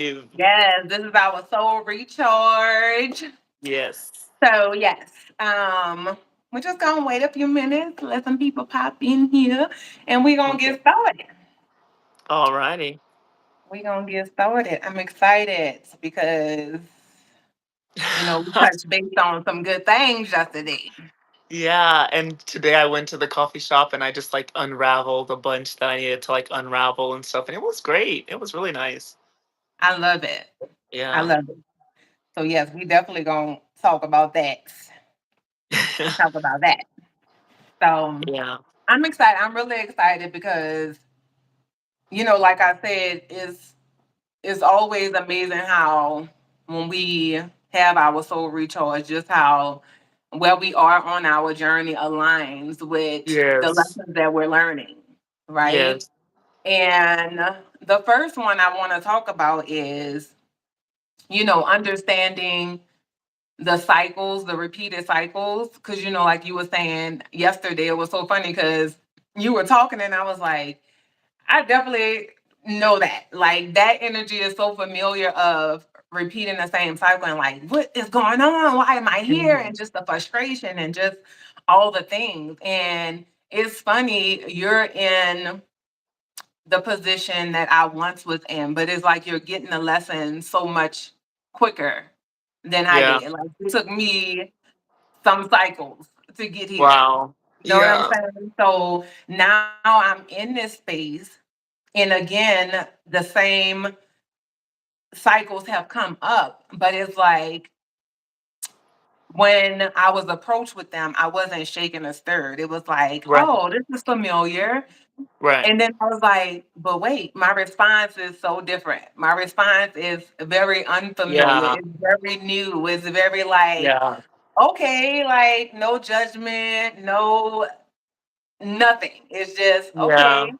Yes, this is our soul recharge. Yes. So yes, we're just gonna wait a few minutes, let some people pop in here, and we're gonna Okay. get started. Alrighty. We're gonna get started. I'm excited because we touched base on some good things yesterday. Yeah, and today I went to the coffee shop and I just like unraveled a bunch that I needed to like unravel and stuff, and it was great. It was really nice. I love it. I Yeah. love it. So yes, we definitely gonna talk about that. Talk about that. So Yeah. I'm excited. I'm really excited because like I said, it's always amazing how when we have our soul recharge, just how where we are on our journey aligns with the Yes. lessons that we're learning, right? Yes. And the first one I want to talk about is, understanding the cycles, the repeated cycles. Cause like you were saying yesterday, it was so funny because you were talking and I was like, I definitely know that. Like that energy is so familiar of repeating the same cycle and like, what is going on? Why am I here? Mhm. And just the frustration and just all the things. And it's funny, you're in the position that I once was in, but it's like you're getting the lesson so much quicker than I Yeah. did. Like it took me some cycles to get here. Wow. You know what I'm Yeah. saying? So now I'm in this space, and again, the same cycles have come up, but it's like when I was approached with them, I wasn't shaken or stirred. It was like, Right. oh, this is familiar. Right. And then I was like, but wait, my response is so different. My response is very unfamiliar. Yeah. It's very new. It's very like, Yeah. okay, like no judgment, no nothing. It's just, Yeah. okay,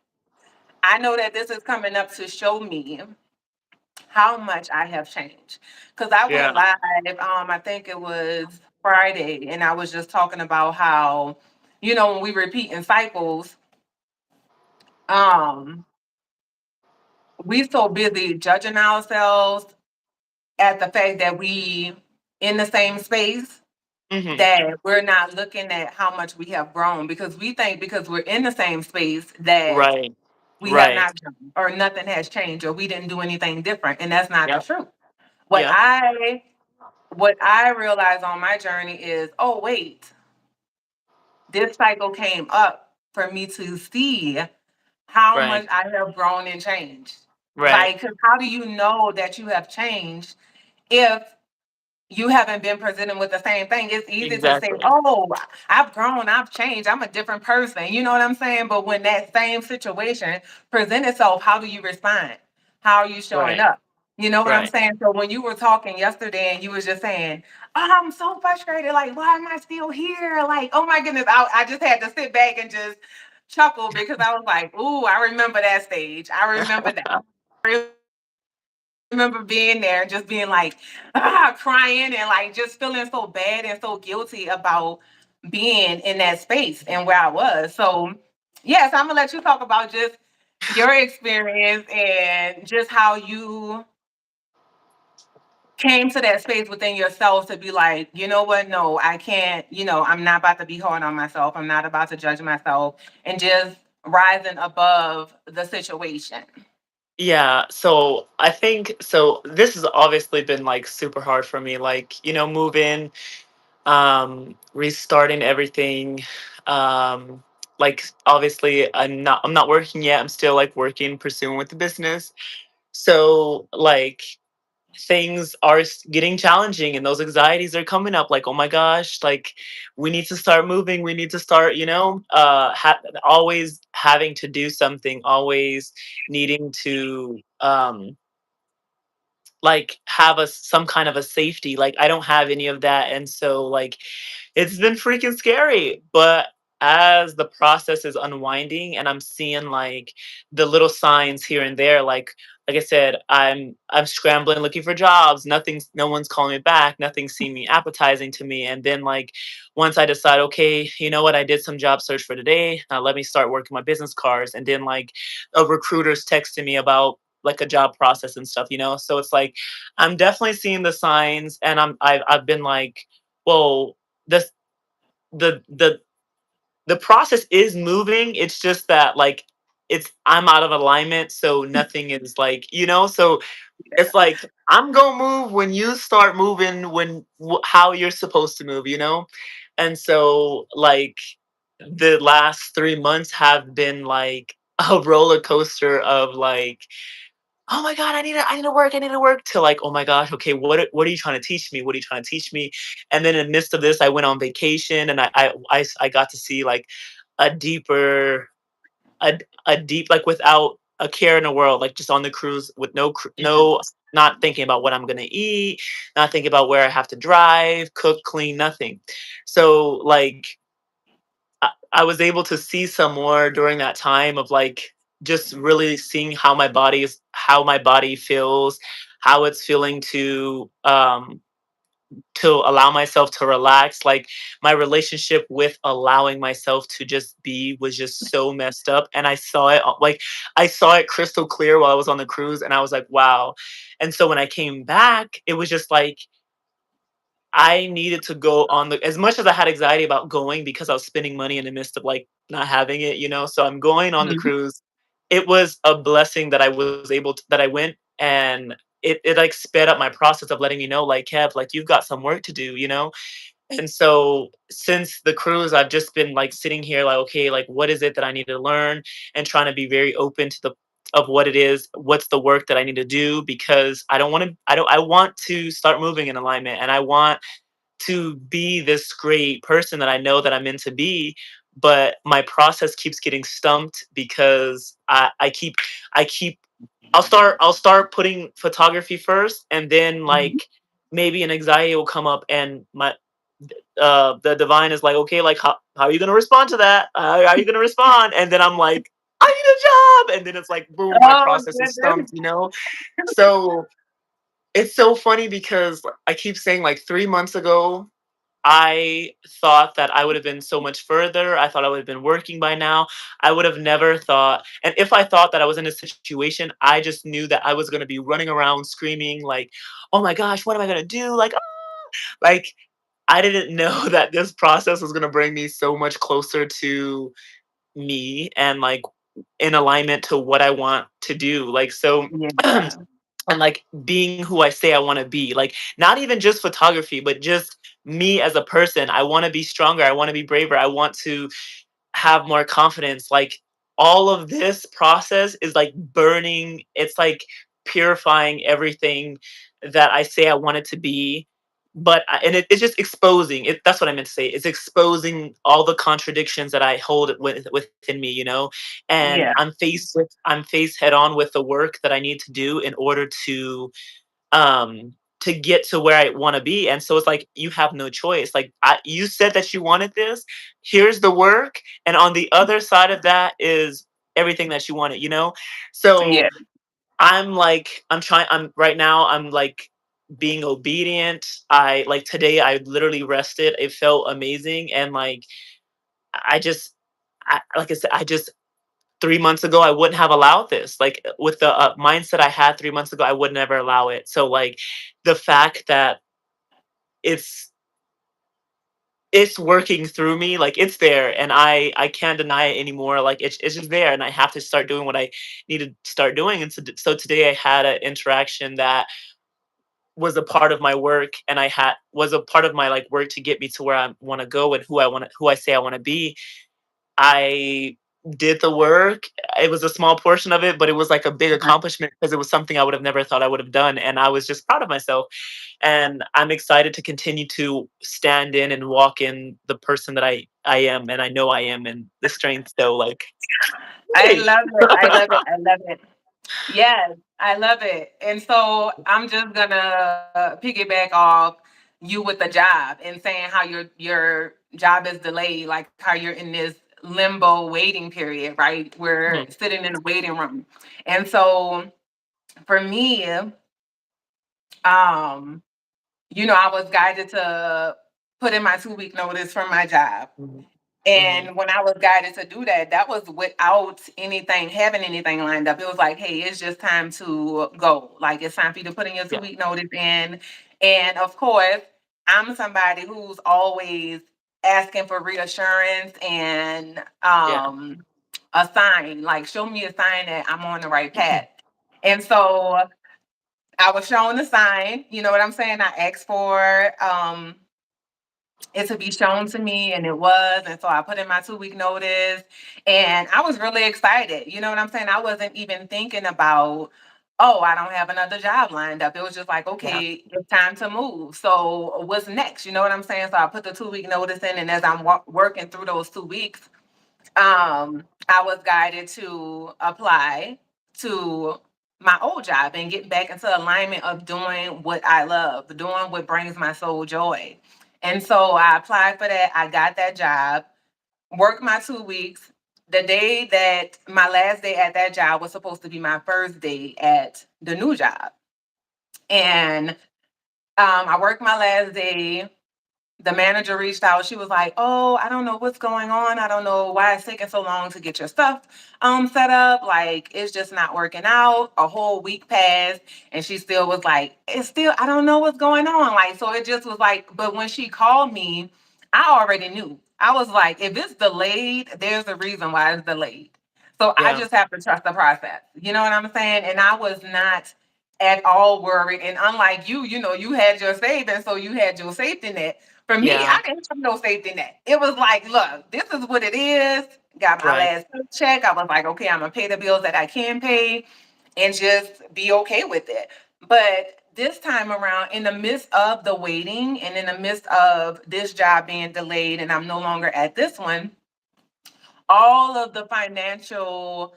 I know that this is coming up to show me how much I have changed. Because I went Yeah. live, I think it was Friday, and I was just talking about how, when we repeat in cycles, um, we so busy judging ourselves at the fact that we in the same space Mhm. that we're not looking at how much we have grown because we think because we're in the same space that Right. we have Right. not grown or nothing has changed or we didn't do anything different, and that's not the Yep. truth. What Yep. I what I realized on my journey is, oh wait, this cycle came up for me to see how Right. much I have grown and changed. Right. Like, 'cause how do you know that you have changed if you haven't been presented with the same thing? It's easy to say, Exactly. oh, I've grown, I've changed, I'm a different person. You know what I'm saying? But when that same situation presents itself, how do you respond? How are you showing Right. up? You know what I'm Right. saying? So when you were talking yesterday and you was just saying, oh, I'm so frustrated. Like, why am I still here? Like, oh my goodness, I just had to sit back and just chuckle because I was like, ooh, I remember that stage. I remember that. Remember being there and just being like crying and like just feeling so bad and so guilty about being in that space and where I was. So yes, I'm gonna let you talk about just your experience and just how you came to that space within yourself to be like, you know what, no, I can't, I'm not about to be hard on myself, I'm not about to judge myself, and just rising above the situation. Yeah, so I think so this has obviously been like super hard for me, like, moving, restarting everything. Like obviously I'm not working yet. I'm still like working, pursuing with the business. So like things are getting challenging and those anxieties are coming up like, oh my gosh, like we need to start moving, we need to start, always having to do something, always needing to like have some kind of a safety. Like I don't have any of that, and so like it's been freaking scary. But as the process is unwinding and I'm seeing like the little signs here and there, like I said, I'm scrambling looking for jobs. No one's calling me back. Nothing's seeming appetizing to me. And then like once I decide, okay, you know what, I did some job search for today. Let me start working my business cards. And then like a recruiter's texting me about like a job process and stuff, you know? So it's like I'm definitely seeing the signs and I've been like, well, this the the process is moving. It's just that like I'm out of alignment, so nothing is like, you know, so it's like I'm gonna move when you start moving when how you're supposed to move, you know? And so like the last 3 months have been like a roller coaster of like, oh my god, I need to work to like, oh my gosh, okay, what are you trying to teach me? What are you trying to teach me? And then in the midst of this, I went on vacation and I got to see like a deeper a deep like without a care in the world, like just on the cruise with Yeah. no not thinking about what I'm gonna eat, not thinking about where I have to drive, cook, clean, nothing. So like I was able to see some more during that time of like just really seeing how my body feels, how it's feeling to allow myself to relax. Like my relationship with allowing myself to just be was just so messed up. And I saw it like I saw it crystal clear while I was on the cruise and I was like, wow. And so when I came back, it was just like I needed to go on the as much as I had anxiety about going because I was spending money in the midst of like not having it, you know. So I'm going on the Mhm. cruise. It was a blessing that I was able to that I went and it like sped up my process of letting me know like Kev, like you've got some work to do, you know. And so since the cruise, I've just been like sitting here like, okay, like what is it that I need to learn and trying to be very open to the of what it is, what's the work that I need to do because I want to start moving in alignment and I want to be this great person that I know that I'm meant to be, but my process keeps getting stumped because I keep I'll start putting photography first and then Mhm. like maybe an anxiety will come up and my the divine is like, okay, like how are you gonna respond to that? How are you gonna respond? And then I'm like, I need a job, and then it's like, boom, my Oh process is goodness. stumped, you know. So it's so funny because I keep saying like 3 months ago, I thought that I would have been so much further. I thought I would have been working by now. I would have never thought, and if I thought that I was in a situation, I just knew that I was going to be running around screaming like, "Oh my gosh, what am I going to do?" Like, like I didn't know that this process was going to bring me so much closer to me and like in alignment to what I want to do. Like so and Yeah. like being who I say I want to be. Like not even just photography, but just me as a person. I want to be stronger. I want to be braver. I want to have more confidence. Like all of this process is like burning, it's like purifying everything that I say I want it to be. And it's just exposing it. That's what I meant to say. It's exposing all the contradictions that I hold within me, you know. And Yeah. I'm faced head on with the work that I need to do in order to get to where I want to be. And so it's like you have no choice. Like you said that you wanted this. Here's the work, and on the other side of that is everything that you wanted. You know, so Yeah. I'm like I'm trying. I'm right now. I'm like being obedient. I like today. I literally rested. It felt amazing, and like I just. Like I said, I just 3 months ago, I wouldn't have allowed this. Like with the mindset I had 3 months ago, I would never allow it. So like the fact that it's it's working through me, like it's there, and I can't deny it anymore. Like it's just there, and I have to start doing what I need to start doing. And so today I had an interaction that was a part of my work, and I had was a part of my like work to get me to where I want to go and who I say I want to be. I did the work. It was a small portion of it, but it was like a big Okay. accomplishment because it was something I would have never thought I would have done. And I was just proud of myself. And I'm excited to continue to stand in and walk in the person that I am and I know I am and the strength. So like I hey. love it. I love it. I love it. Yes, I love it. And so I'm just gonna piggyback off you with the job and saying how your job is delayed, like how you're in this limbo waiting period, right? We're Mhm, sitting in the waiting room. And so for me, um, I was guided to put in my 2-week notice from my job. mhm, Mhm. And when I was guided to do that, that was without having anything lined up. It was like, hey, it's just time to go. Like, it's time for you to put in your two Yeah. week notice in. And of course, I'm somebody who's always asking for reassurance and Yeah. a sign, like, show me a sign that I'm on the right path. And so I was shown the sign, you know what I'm saying? I asked for it to be shown to me, and it was. And so I put in my 2 week notice, and I was really excited. You know what I'm saying? I wasn't even thinking about, oh, I don't have another job lined up. It was just like, Yeah. okay, it's time to move. So what's next? You know what I'm saying? So I put the 2 week notice in, and as I'm working through those 2 weeks, I was guided to apply to my old job and get back into alignment of doing what I love, doing what brings my soul joy. And so I applied for that. I got that job, worked my 2 weeks. The day that my last day at that job was supposed to be my first day at the new job. And I worked my last day. The manager reached out. She was like, "Oh, I don't know what's going on. I don't know why it's taking so long to get your stuff set up. Like, it's just not working out." A whole week passed, and she still was like, "It's still, I don't know what's going on." Like, so it just was like, but when she called me, I already knew. I was like, if it's delayed, there's a reason why it's delayed. So I Yeah. just have to trust the process. You know what I'm saying? And I was not at all worried. And unlike you, you had your savings, so you had your safety net. For me, Yeah. I didn't have no safety net. It was like, look, this is what it is. Got my Right. last check. I was like, okay, I'm gonna pay the bills that I can pay and just be okay with it. But this time around, in the midst of the waiting and in the midst of this job being delayed, and I'm no longer at this one, all of the financial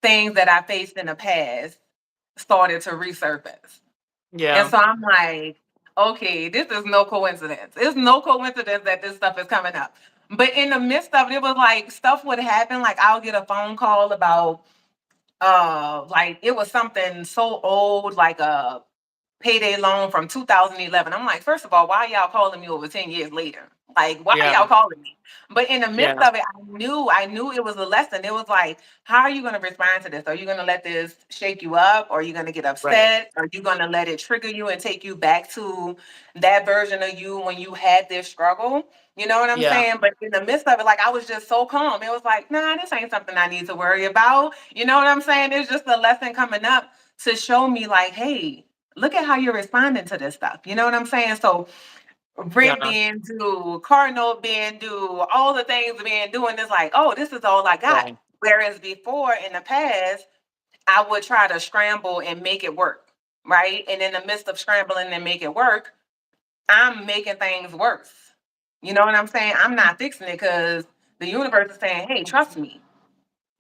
things that I faced in the past started to resurface. And Yeah. so I'm like, okay, this is no coincidence. It's no coincidence that this stuff is coming up. But in the midst of it, it was like stuff would happen. Like, I'll get a phone call about like, it was something so old, like a payday loan from 2011. I'm like, first of all, why y'all calling me over 10 years later? Like, why are y'all Yeah. calling me? But in the midst Yeah. of it, I knew it was a lesson. It was like, how are you going to respond to this? Are you going to let this shake you up? Are you going to get Right. upset? Are you going to let it trigger you and take you back to that version of you when you had this struggle? You know what I'm Yeah. saying? But in the midst of it, like, I was just so calm. It was like, nah, this ain't something I need to worry about. You know what I'm saying? It's just a lesson coming up to show me, like, hey, look at how you're responding to this stuff. You know what I'm saying? So rent Yeah. being due, car note being due, all the things being due, and it's like, oh, this is all I got. Right. Whereas before in the past, I would try to scramble and make it work, right? And in the midst of scrambling and make it work, I'm making things worse. You know what I'm saying? I'm not fixing it because the universe is saying, hey, trust me.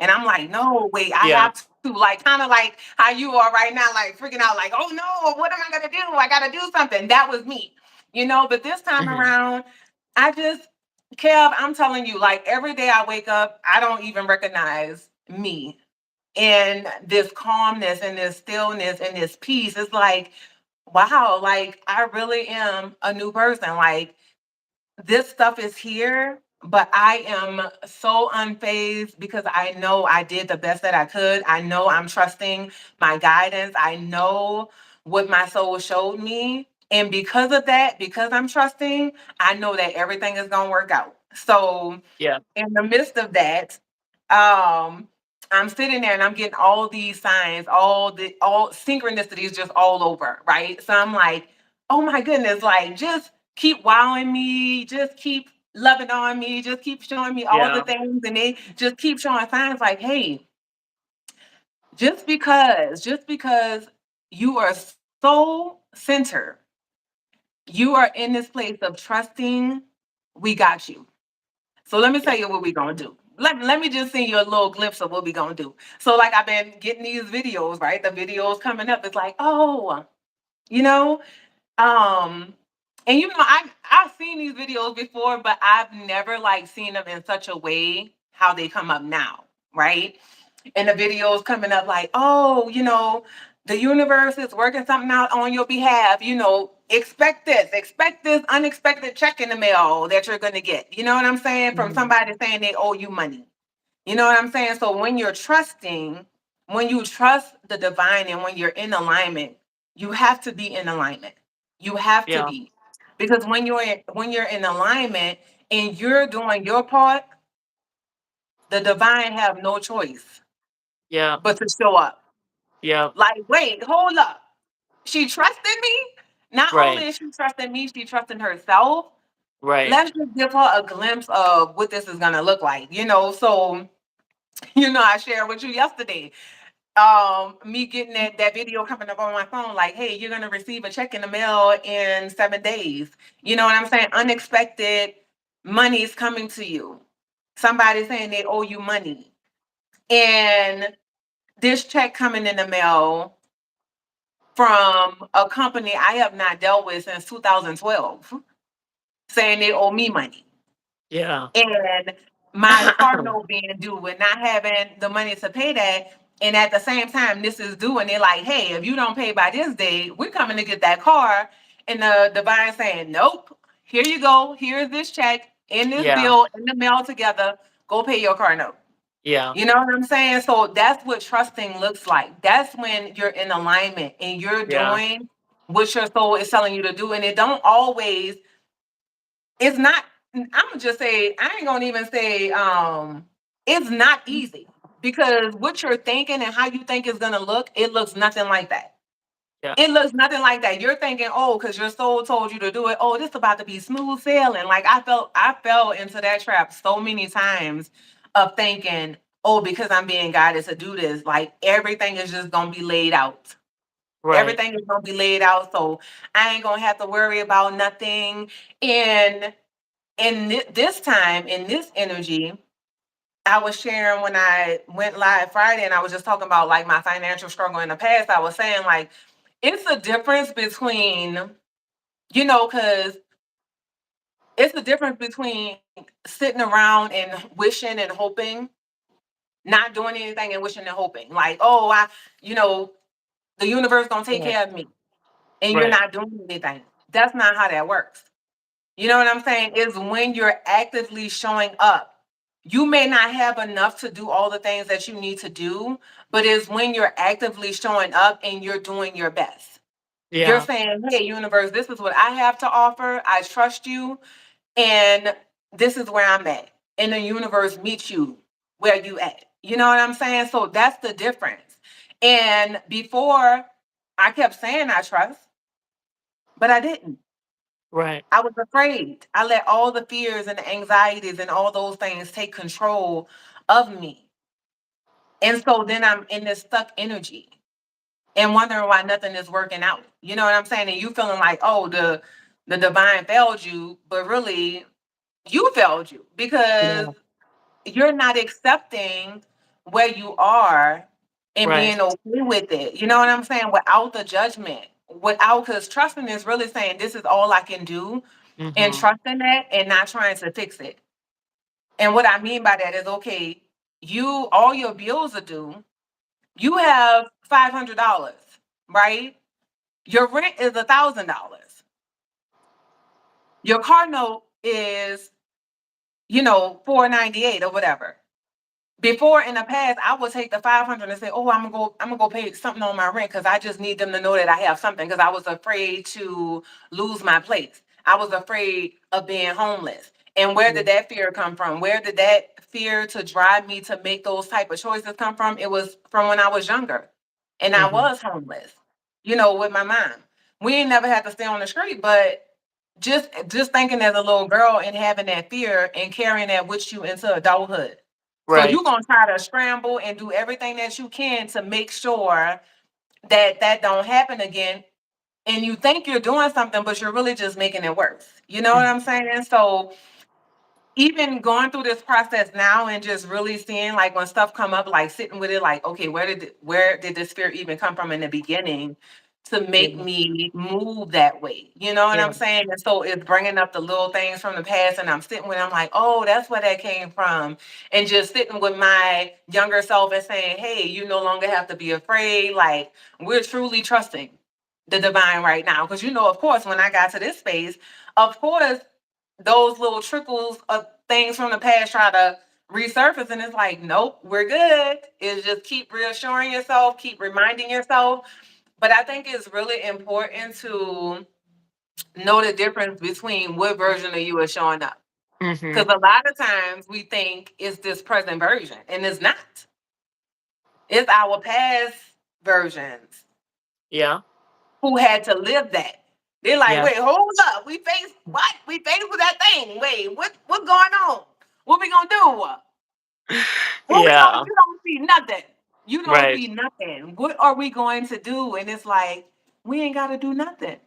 And I'm like, no, wait, I Yeah. have to, like, kind of like how you are right now, like freaking out, like, oh no, what am I gonna do? I gotta do something. That was me, But this time Mhm. around, I just, Kev, I'm telling you, like, every day I wake up, I don't even recognize me in this calmness and this stillness and this peace. It's like, wow, like, I really am a new person. Like, this stuff is here, but I am so unfazed because I know I did the best that I could. I know I'm trusting my guidance. I know what my soul showed me. And because of that, because I'm trusting, I know that everything is going to work out. So, Yeah. in the midst of that, um, I'm sitting there and I'm getting all these signs, all synchronicities just all over, right? So I'm like, oh my goodness, like, just keep wowing me, just keep loving on me, just keep showing me all the Yeah. things, and they just keep showing signs like, hey, just because you are so centered, you are in this place of trusting, we got you. So let me Yeah. tell you what we're gonna do. Let me just send you a little glimpse of what we're gonna do. So, like, I've been getting these videos, right? The videos coming up. It's like, oh, you know, um, and I've seen these videos before, but I've never like seen them in such a way how they come up now, right? And the videos coming up like, oh, the universe is working something out on your behalf, expect this unexpected check in the mail that you're going to get. You know what I'm saying? From Mhm. somebody saying they owe you money. You know what I'm saying? So when you're trusting, when you trust the divine and when you're in alignment, you have to be in alignment. You have to Yeah. be. Because when you're in alignment and you're doing your part, the divine have no choice Yeah. but to show up. Yeah. Like, wait, hold up. She trusted me. Not only Right. is she trusting me, she trusting herself. Right. Let's just give her a glimpse of what this is gonna look like, you know. So, I shared with you yesterday. Me getting that video coming up on my phone, like, hey, you're gonna receive a check in the mail in 7 days. You know what I'm saying? Unexpected money is coming to you. Somebody saying they owe you money. And this check coming in the mail from a company I have not dealt with since 2012, saying they owe me money. Yeah. And my car note being due and not having the money to pay that. And at the same time, this is due, and they're like, hey, if you don't pay by this day, we're coming to get that car. And the divine saying, nope, here you go. Here's this check in this Yeah. bill in the mail together. Go pay your car note. Yeah. You know what I'm saying? So that's what trusting looks like. That's when you're in alignment and you're Yeah. doing what your soul is telling you to do. And it don't always, it's not, I'm gonna just say, I ain't gonna even say it's not easy, because what you're thinking and how you think is gonna look, it looks nothing like that. Yeah. It looks nothing like that. You're thinking, oh, because your soul told you to do it. Oh, this is about to be smooth sailing. Like I fell into that trap so many times of thinking, oh, because I'm being guided to do this, like everything is just gonna be laid out. Right. Everything is gonna be laid out. So I ain't gonna have to worry about nothing. And this time, in this energy, I was sharing when I went live Friday, and I was just talking about like my financial struggle in the past. I was saying like it's a difference between, because it's the difference between sitting around and wishing and hoping, not doing anything and wishing and hoping. Like, oh, you know, the universe gonna take Right. care of me, and you're Right. not doing anything. That's not how that works. You know what I'm saying? Is when you're actively showing up. You may not have enough to do all the things that you need to do, but it's when you're actively showing up and you're doing your best. You're Yeah. saying, hey, universe, this is what I have to offer. I trust you, and this is where I'm at. And the universe meets you where you at. You know what I'm saying? So that's the difference. And before, I kept saying I trust, but I didn't. Right. I was afraid. I let all the fears and the anxieties and all those things take control of me. And so then I'm in this stuck energy and wondering why nothing is working out. You know what I'm saying? And you feeling like, oh, the divine failed you, but really you failed you, because Yeah. you're not accepting where you are and Right. being okay with it. You know what I'm saying? Without the judgment. Without, because trusting is really saying this is all I can do, and Mhm. trusting that and not trying to fix it. And what I mean by that is, okay, all your bills are due. You have $500, right? Your rent is $1,000. Your car note is, 498 or whatever. Before, in the past, I would take the 500 and say, "Oh, I'm gonna go pay something on my rent because I just need them to know that I have something." Because I was afraid to lose my place. I was afraid of being homeless. And where Yeah. did that fear come from? Where did that fear to drive me to make those type of choices come from? It was from when I was younger, and I Mhm. was homeless. With my mom. We ain't never had to stay on the street, but just thinking as a little girl and having that fear and carrying that with you into adulthood. So Right. you're gonna try to scramble and do everything that you can to make sure that that don't happen again. And you think you're doing something, but you're really just making it worse. You know what Mhm. I'm saying? So even going through this process now and just really seeing like when stuff come up, like sitting with it, like, okay, where did this fear even come from in the beginning to make Yeah. me move that way? You know what Yeah. I'm saying? And so it's bringing up the little things from the past, and I'm sitting with it, I'm like, oh, that's where that came from. And just sitting with my younger self and saying, hey, you no longer have to be afraid. Like, we're truly trusting. the divine right now. Because, of course, when I got to this space, of course, those little trickles of things from the past try to resurface. And it's like, nope, we're good. It's just keep reassuring yourself, keep reminding yourself. But I think it's really important to know the difference between what version of you is showing up. Mhm. Because a lot of times we think it's this present version, and it's not. It's our past versions Yeah. who had to live that. They're like, Yeah. wait, hold up. We faced what? We faced with that thing. Wait, what's going on? What we gonna do? What we gonna Yeah. You don't see nothing. You don't Right. see nothing. What are we going to do? And it's like, we ain't gotta do nothing.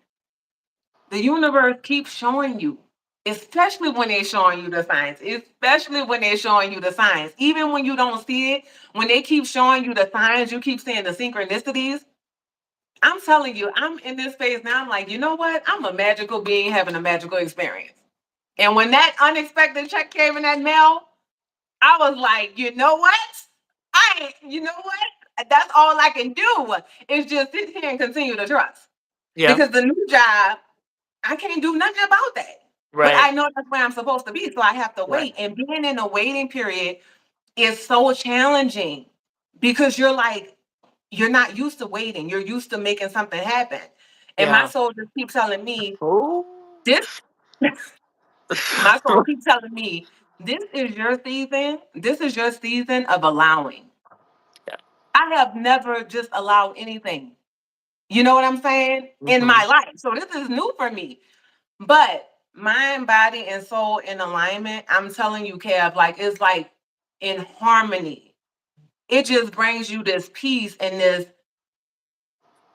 The universe keeps showing you, especially when they're showing you the signs, especially when they're showing you the signs. Even when you don't see it, when they keep showing you the signs, you keep seeing the synchronicities. I'm telling you, I'm in this phase now. I'm like, you know what? I'm a magical being having a magical experience. And when that unexpected check came in that mail, I was like, you know what? You know what? That's all I can do is just sit here and continue to trust. Yeah. Because the new job, I can't do nothing about that. But Right. I know that's where I'm supposed to be. So I have to Right. wait. And being in a waiting period is so challenging because you're not used to waiting. You're used to making something happen. And my Yeah. soul just keeps telling me, Oh. this, my soul keeps telling me, this is your season. This is your season of allowing. Yeah. I have never just allowed anything. You know what I'm saying? In Mhm. my life. So this is new for me. But mind, body, and soul in alignment, I'm telling you, Kev, like it's like in harmony. It just brings you this peace and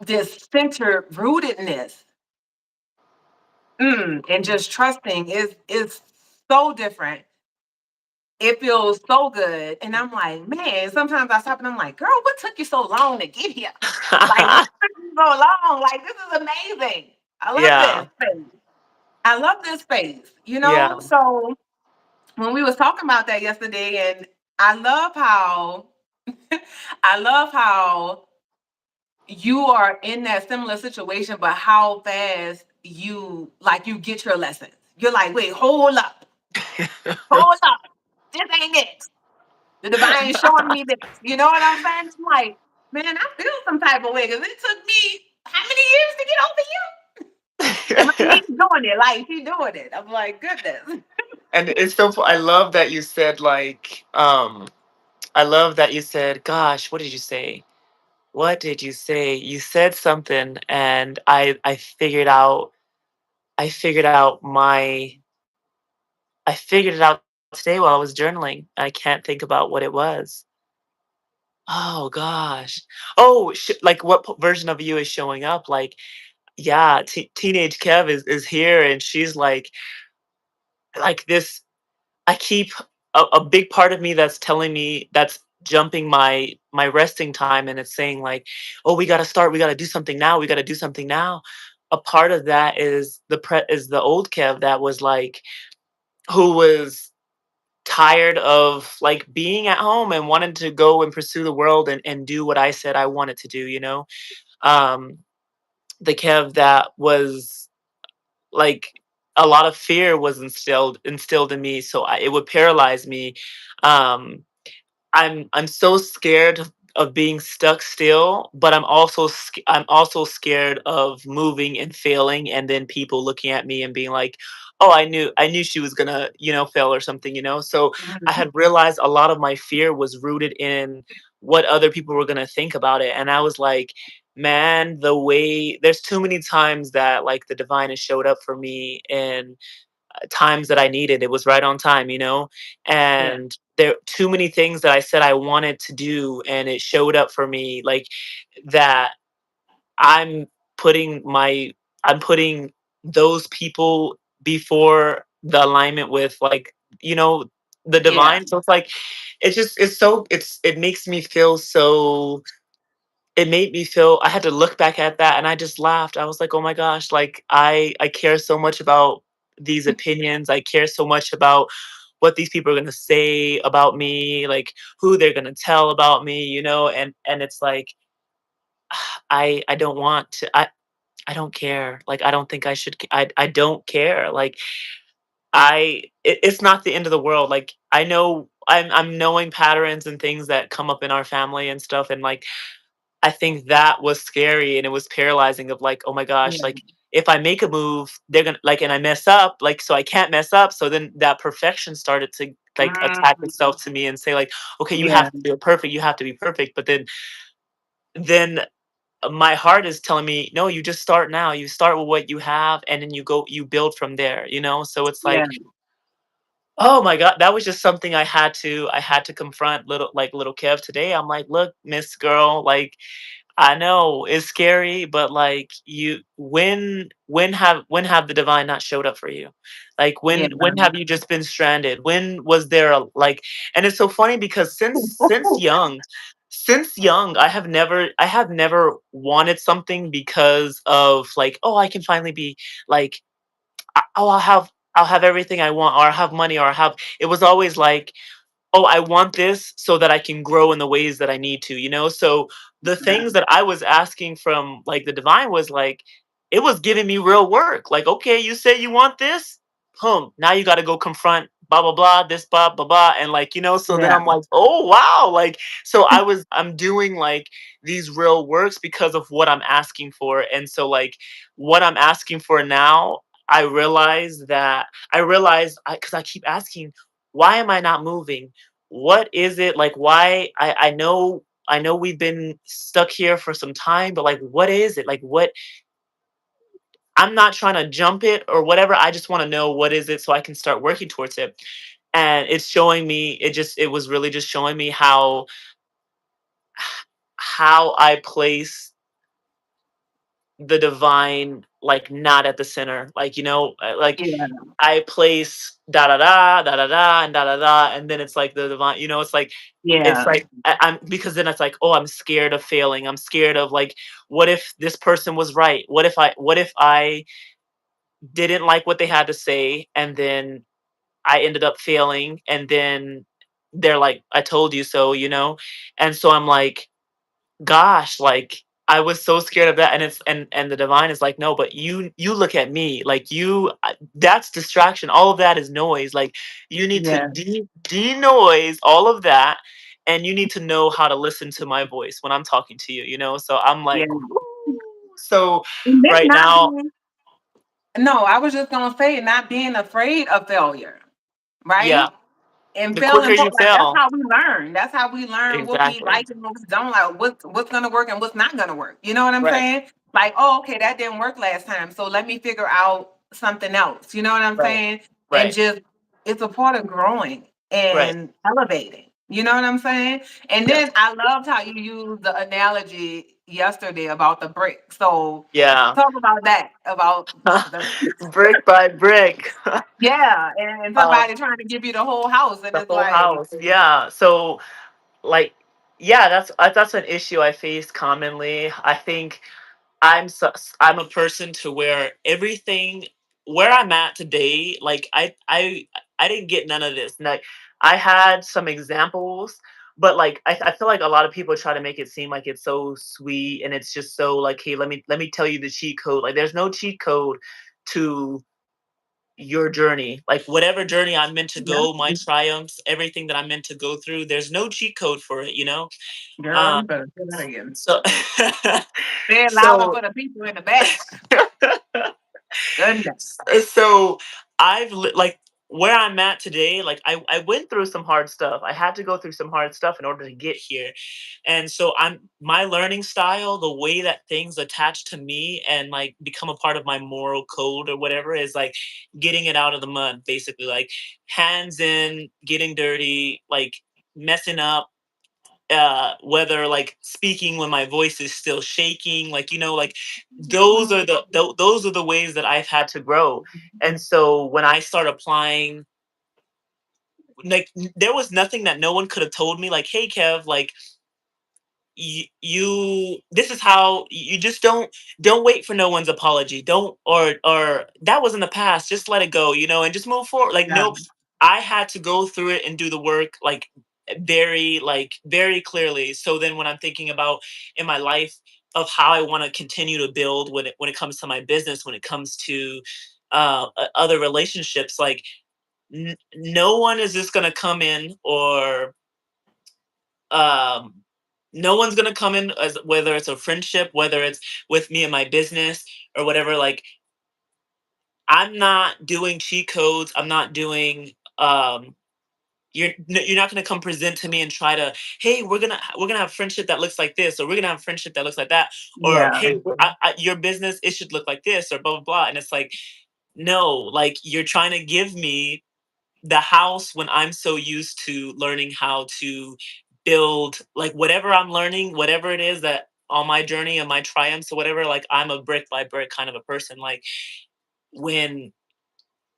this centered rootedness. And just trusting is so different. It feels so good. And I'm like, man, sometimes I stop and I'm like, girl, what took you so long to get here? Like, what took you so long? Like, this is amazing. I love this Yeah. space. I love this space, Yeah. So when we was talking about that yesterday, and I love how I love how you are in that similar situation, but how fast you get your lessons. You're like, wait, hold up. This ain't it. The divine is showing me this. You know what I'm saying? I'm like, man, I feel some type of way because it took me how many years to get over here? But he's doing it, like he's doing it. I'm like, goodness. And it's so I love that you said like I love that you said, gosh, what did you say? What did you say? You said something and I figured out my I figured it out today while I was journaling. I can't think about what it was. Oh gosh. Oh, like what version of you is showing up? Like, yeah, teenage Kev is here, and she's like this. I keep a big part of me that's telling me that's jumping my resting time, and it's saying like, oh, we got to start. We got to do something now. We got to do something now. A part of that is the old Kev that was like who was tired of like being at home and wanted to go and pursue the world and do what I said I wanted to do, you know? Um, the Kev that was like a lot of fear was instilled in me, so it would paralyze me. Um, I'm so scared of being stuck still, but I'm also scared of moving and failing, and then people looking at me and being like, "Oh, I knew she was gonna, fail or something," you know. So I Mhm. had realized a lot of my fear was rooted in what other people were gonna think about it, and I was like, "Man, there's too many times that like the divine has showed up for me in times that I needed. It was right on time, you know? Yeah. And there too many things that I said I wanted to do and it showed up for me like that I'm putting my I'm putting those people before the alignment with like, the Yeah. divine. So it's like it makes me feel so it made me feel I had to look back at that and I just laughed. I was like, "Oh my gosh, like I care so much about these opinions. I care so much about what these people are going to say about me, like who they're going to tell about me, you know?" And it's like I don't want to. I don't care. Like, I don't think I should. I don't care. Like, it's not the end of the world. Like, I know I'm knowing patterns and things that come up in our family and stuff, and like I think that was scary and it was paralyzing of like, oh my gosh, Yeah. like if I make a move, they're gonna like and I mess up, like so I can't mess up. So then that perfection started to like attach Mm, itself to me and say like, okay, you yeah. have to be perfect, you have to be perfect. But then my heart is telling me, no, you just start now. You start with what you have and then you build from there, you know? So it's Yeah. like, oh my god, that was just something I had to confront little Kev today. I'm like, look, Miss Girl, like I know it's scary, but like when have the divine not showed up for you? Like Yeah. when have you just been stranded? When was there a like and it's so funny because since young I have never wanted something because of like, oh, I can finally be like oh, I'll have everything I want or I'll have money or I have it was always like, oh, I want this so that I can grow in the ways that I need to, you know? So the Yeah. things that I was asking from like the divine was like, it was giving me real work. Like, okay, you say you want this, boom, now you got to go confront blah blah blah, this blah blah blah, and like you know. So then Yeah. I'm like, oh wow, like so I'm doing like these real works because of what I'm asking for, and so like what I'm asking for now, I realize because I keep asking, why am I not moving? What is it like? Why I know we've been stuck here for some time, but like, what is it? Like, what I'm not trying to jump it or whatever. I just want to know what is it so I can start working towards it. And it's showing me, it was really just showing me how I place the divine like not at the center. Like, you know, like Yeah. I place da da da, and da da da, and then it's like the divine. You know, it's Yeah. like I'm because then it's like, oh, I'm scared of failing. I'm scared of like, what if this person was right? What if I didn't like what they had to say, and then I ended up failing, and then they're like, I told you so, you know, and so I'm like, gosh, like I was so scared of that, and and the divine is like, no, but you look at me, like that's distraction. All of that is noise. Like you need to Yeah. denoise all of that, and you need to know how to listen to my voice when I'm talking to you. You know, so I'm like, Yeah. whoo. So And then right not now, being no, I was just gonna say not being afraid of failure, yeah, right? And the quicker failing you forward, like that's fail, how we learn. That's how we learn what we exactly, like and what we don't like, what's gonna work and what's not gonna work. You know what I'm right, saying? Like, oh, okay, that didn't work last time. So let me figure out something else. You know what I'm right, saying? And right, just it's a part of growing right, and elevating. You know what I'm saying? And yes, then I loved how you used the analogy yesterday about the brick. So yeah, talk about that, about the brick by brick. yeah, and um, somebody trying to give you the whole house, and The it's whole like, house, yeah. So, like, yeah, that's an issue I face commonly. I think I'm a person to where everything where I'm at today, like I didn't get none of this. Like I had some examples, but like I feel like a lot of people try to make it seem like it's so sweet and it's just so like, hey, let me tell you the cheat code. Like there's no cheat code to your journey. Like whatever journey I'm meant to yeah, go, my triumphs, everything that I'm meant to go through, there's no cheat code for it, you know? girl, Um you better say that again. so Say it louder so for the people in the back. Goodness. so like where I'm at today, like I went through some hard stuff. I had to go through some hard stuff in order to get here. And so I'm my learning style, the way that things attach to me and like become a part of my moral code or whatever is like getting it out of the mud, basically. Like hands in, getting dirty, like messing up, whether like speaking when my voice is still shaking, like you know, like those are the ways that I've had to grow. And so when I start applying, like there was nothing that no one could have told me, like, hey Kev, like you this is how you just don't wait for no one's apology, don't or that was in the past, just let it go, you know, and just move forward. Like Yeah, no, I had to go through it and do the work like very clearly. So then when I'm thinking about in my life, how I want to continue to build when it comes to my business, when it comes to other relationships. Like no one is just gonna come in, or um, no one's gonna come in, as whether it's a friendship, whether it's with me and my business or whatever. Like I'm not doing cheat codes. I'm not doing you're not going to come present to me and try to, hey, we're gonna have friendship that looks like this, or we're gonna have friendship that looks like that, or Yeah. hey, your business, it should look like this, or blah blah blah. And it's like, no, like you're trying to give me the house when I'm so used to learning how to build, like whatever I'm learning, whatever it is that on my journey and my triumphs or whatever, like I'm a brick by brick kind of a person. Like when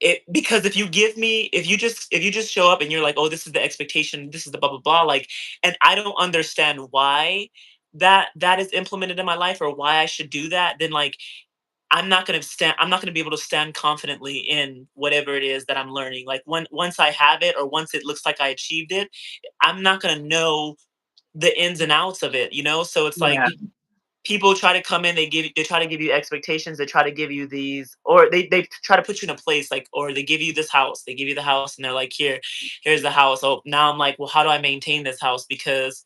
it, because if you just show up and you're like, oh, this is the expectation, this is the blah blah blah, like, and I don't understand why that is implemented in my life, or why I should do that, then like I'm not gonna be able to stand confidently in whatever it is that I'm learning. Like once I have it, or once it looks like I achieved it, I'm not gonna know the ins and outs of it, you know? So it's like Yeah. people try to come in, they try to give you expectations, they try to give you these, or they try to put you in a place, like, or they give you this house, they give you the house and they're like, here's the house. Oh, now I'm like, well, how do I maintain this house? Because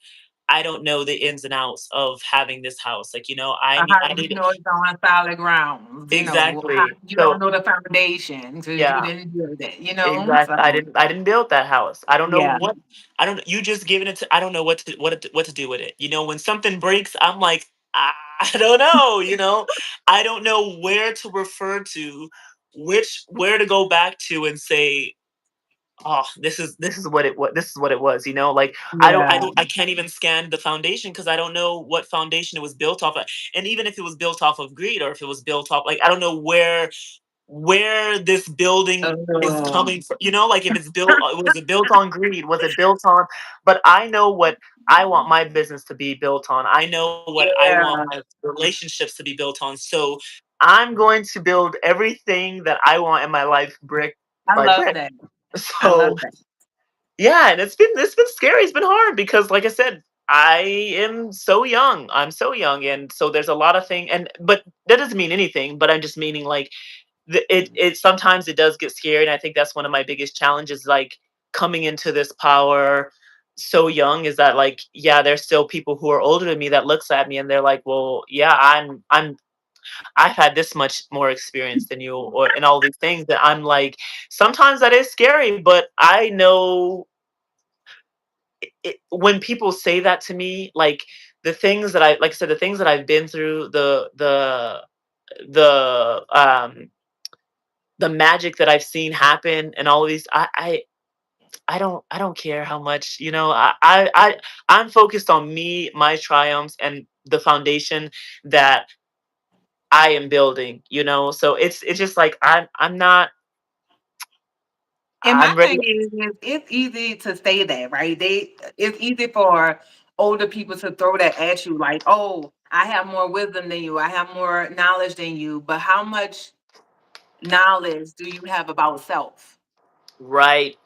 I don't know the ins and outs of having this house. Like, How I do you need know it's on solid grounds? How exactly. you don't So know the foundation because you yeah. didn't build it, Exactly. So I didn't build that house. I don't know yeah. what I don't you just giving it to I don't know what to do with it. When something breaks, I'm like, I don't know, I don't know where to refer to, where to go back to and say, "Oh, this is what it was," Like Yeah. I can't even scan the foundation because I don't know what foundation it was built off of. And even if it was built off of greed, or if it was built off, like, I don't know where this building is Oh, coming from, like if it's built, was it built on greed, was it built on, but I know what I want my business to be built on, I know what I want yeah. my relationships to be built on, so I'm going to build everything that I want in my life brick I by love brick. that. I love So that. yeah, and it's been scary, it's been hard, because like I said, I am so young, I'm so young, and so there's a lot of thing, and but that doesn't mean anything, but I'm just meaning, like, it sometimes it does get scary, and I think that's one of my biggest challenges, like, coming into this power so young, is that, like, yeah, there's still people who are older than me that looks at me and they're like, well, yeah, I've had this much more experience than you, or and all these things, that I'm like, sometimes that is scary, but I know when people say that to me, like, the things that like I said, the things that I've been through, the magic that I've seen happen, and all of these, I don't care how much, I'm focused on me, my triumphs, and the foundation that I am building, so it's just like, I'm not, And my I'm ready. thing is it's easy to say that, right? It's easy for older people to throw that at you, like, oh, I have more wisdom than you, I have more knowledge than you. But how much knowledge do you have about self? Right.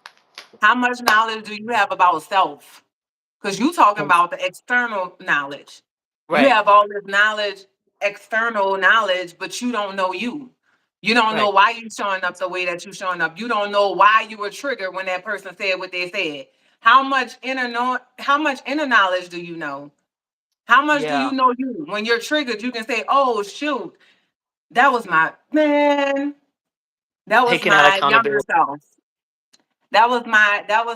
How much knowledge do you have about self? Because you talking about the external knowledge. You Right. have all this knowledge, external knowledge, but you don't know you. You don't know Right. why you showing up the way that you showing up. You don't know why you were triggered when that person said what they said. How much inner knowledge do you know? How much do Yeah. you know you? When you're triggered, you can say, "Oh shoot, that was my man. That was Taking out my younger accountability. self. That was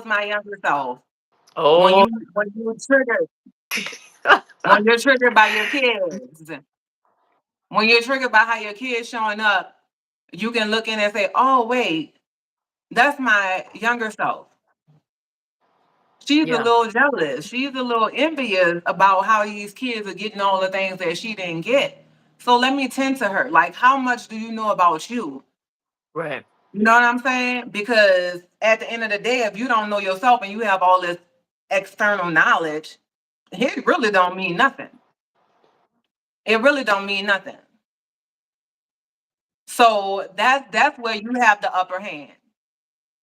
my younger self." When Oh. you when you triggered when you're triggered by your kids, when you're triggered by how your kids showing up, you can look in and say, "Oh wait, that's my younger self. She's a Yeah. little jealous. She's a little envious about how these kids are getting all the things that she didn't get. So let me tend to her. Like, how much do you know about you?" Right. You know what I'm saying? Because at the end of the day, if you don't know yourself and you have all this external knowledge, it really don't mean nothing. It really don't mean nothing. So that's where you have the upper hand.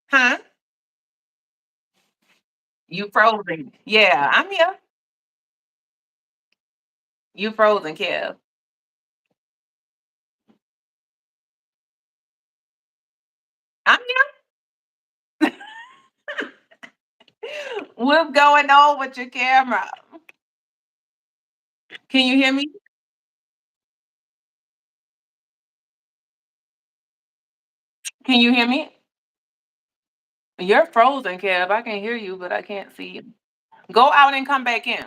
Huh? You frozen. Yeah, I'm here. You frozen, Kev. I'm here. What's going on with your camera? Can you hear me? Can you hear me? You're frozen, Kev. I can hear you, but I can't see you. Go out and come back in.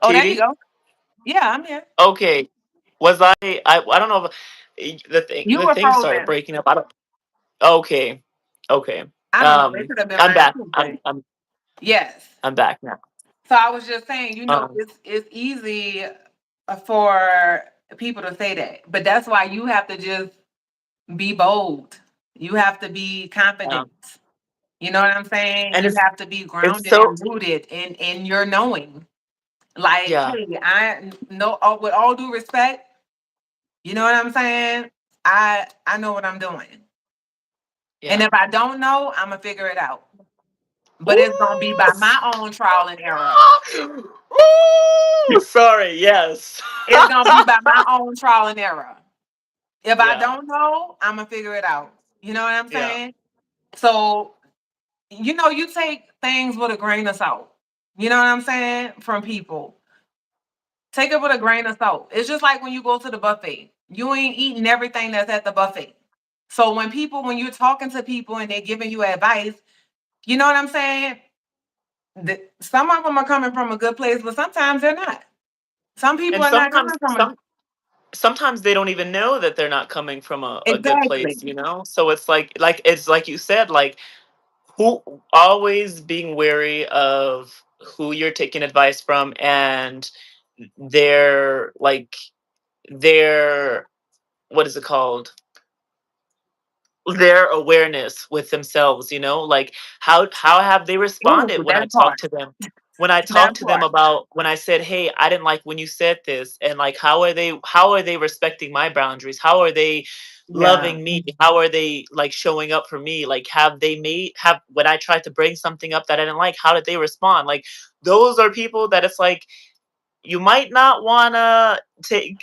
Oh, there you TD? go. Yeah, I'm here. Okay. Was I don't know if You the were thing started frozen. breaking up. I don't Okay. Okay. I don't know. It could have been I'm mine back. too, but yes. I'm back now. So I was just saying, Um, it's easy for people to say that, but that's why you have to just be bold. You have to be confident. um, You know what I'm saying? and You have to be it's grounded so and rooted in your knowing. Like, yeah, hey, I know with all due respect, you know what I'm saying? I know what I'm doing. And yeah. if I don't know, I'm gonna figure it out. But it's gonna be Ooh, by my own trial and error. Ooh, sorry. Yes. It's gonna be by my own trial and error. If I Yeah. don't know, I'm gonna figure it out. You know what I'm Yeah. saying? So, you take things with a grain of salt. You know what I'm saying? From people. Take it with a grain of salt. It's just like when you go to the buffet. You ain't eating everything that's at the buffet. So when you're talking to people and they're giving you advice, you know what I'm saying? Some of them are coming from a good place, but sometimes they're not. Some people And are not coming from a sometimes they don't even know that they're not coming from a good exactly. place, you know? So it's it's like you said, like who always being wary of who you're taking advice from and their their what is it called, their awareness with themselves, you know, like how have they Ooh, responded when I that talk part. to them, when I That talk to them part. about when I said, hey, I didn't like when you said this, and like how are they respecting my boundaries, how are they Yeah. loving me, how are they like showing up for me, like have when I tried to bring something up that I didn't like, how did they respond, like those are people that it's like you might not want to take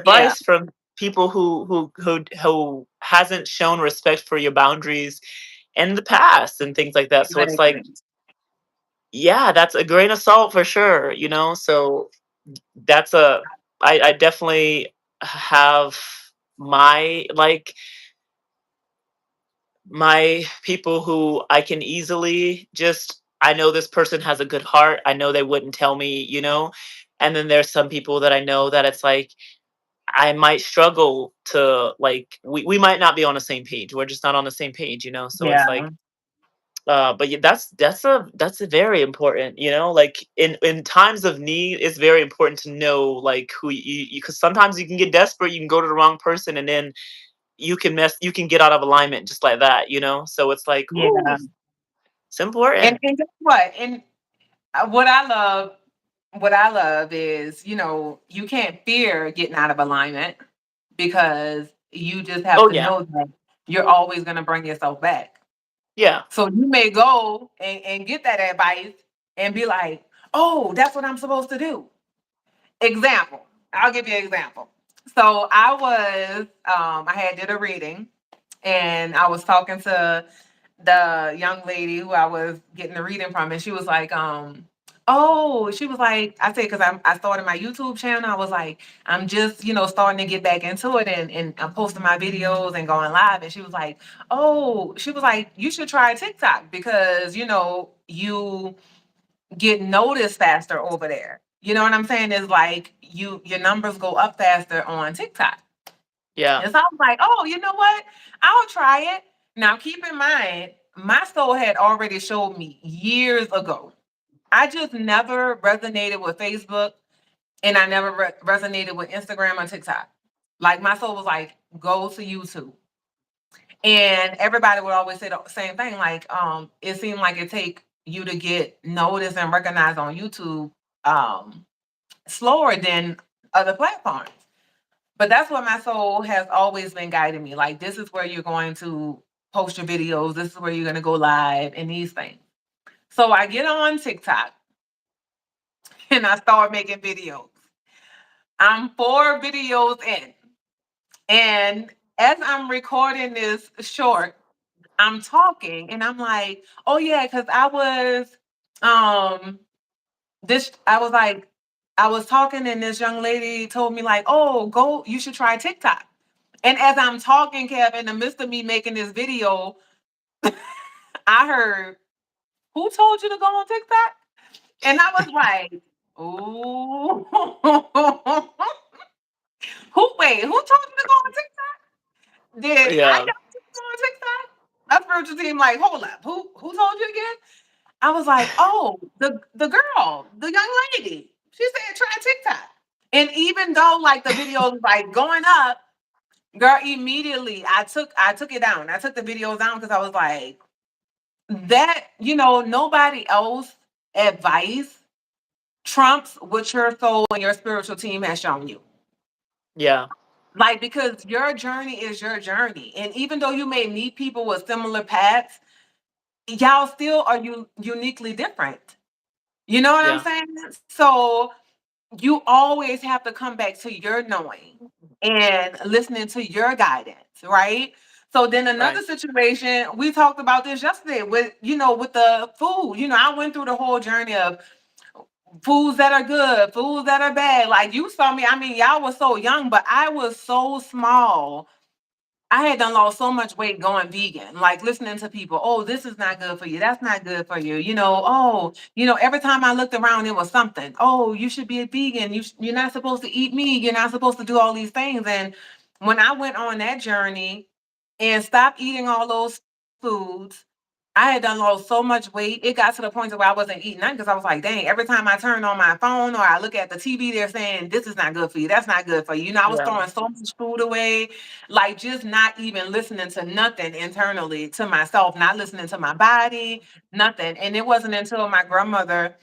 Yeah. advice from people who hasn't shown respect for your boundaries in the past and things like that. So it's like, Exactly. yeah, that's a grain of salt for sure, you know. So that's a I definitely have my my people who I can easily just I know this person has a good heart. I know they wouldn't tell me, you know. And then there's some people that I know that it's like I might struggle to we might not be on the same page. We're just not on the same page, you know. So it's Yeah. like but yeah, that's a very important, you know, like in times of need, it's very important to know like who you because sometimes you can get desperate, you can go to the wrong person, and then you can get out of alignment just like that, you know. So it's like, ooh, Yeah. it's important. And guess what? And what I love is, you can't fear getting out of alignment because you just have Oh to yeah, know that you're always going to bring yourself back. yeah, So you may go and get that advice and be like, oh, that's what I'm supposed to do. Example. I'll give you an example. So I had did a reading and I was talking to the young lady who I was getting the reading from, and she was like, oh, she was like, I said, because I started my YouTube channel. I was like, I'm just, starting to get back into it and I'm posting my videos and going live. And she was like, oh, she was like, you should try TikTok because, you get noticed faster over there. You know what I'm saying? Is like your numbers go up faster on TikTok. yeah, And so I was like, oh, you know what? I'll try it. Now, keep in mind, my soul had already showed me years ago. I just never resonated with Facebook and I never resonated with Instagram or TikTok. Like, my soul was like, go to YouTube. And everybody would always say the same thing. Like, it seemed like it take you to get noticed and recognized on YouTube um, slower than other platforms. But that's what my soul has always been guiding me. Like, this is where you're going to post your videos. This is where you're going to go live and these things. So I get on TikTok and I started making videos. I'm 4 videos in. And as I'm recording this short, I'm talking and I'm like, oh yeah, because um I was like, I was talking and this young lady told me like, oh, go, you should try TikTok. And as I'm talking, Kev, in the midst of me making this video, I heard, who told you to go on TikTok? And I was like, oh, who told you to go on TikTok? Did I Yeah. got you to go on TikTok? My spiritual team, like, hold up, who told you again? I was like, oh, the girl, the young lady. She said try TikTok. And even though like the video was like going up, girl, immediately I took it down. I took the videos down because I was like, that, nobody else advice trumps what your soul and your spiritual team has shown you. Yeah. Like, because your journey is your journey. And even though you may meet people with similar paths, y'all still are uniquely different. You know what I'm Yeah. saying? So you always have to come back to your knowing and listening to your guidance, right? So then Right. another situation, we talked about this yesterday with the food. I went through the whole journey of foods that are good, foods that are bad. Like you saw me, I mean, y'all was so young, but I was so small. I had done lost so much weight going vegan, like listening to people, oh, this is not good for you. That's not good for you. Every time I looked around, it was something. Oh, you should be a vegan. You're not supposed to eat meat. You're not supposed to do all these things. And when I went on that journey and stopped eating all those foods, I had done lost so much weight. It got to the point where I wasn't eating nothing because I was like, dang, every time I turn on my phone or I look at the TV, they're saying, this is not good for you. That's not good for you. I was Yeah. throwing so much food away, like just not even listening to nothing internally to myself, not listening to my body, nothing. And it wasn't until my grandmother,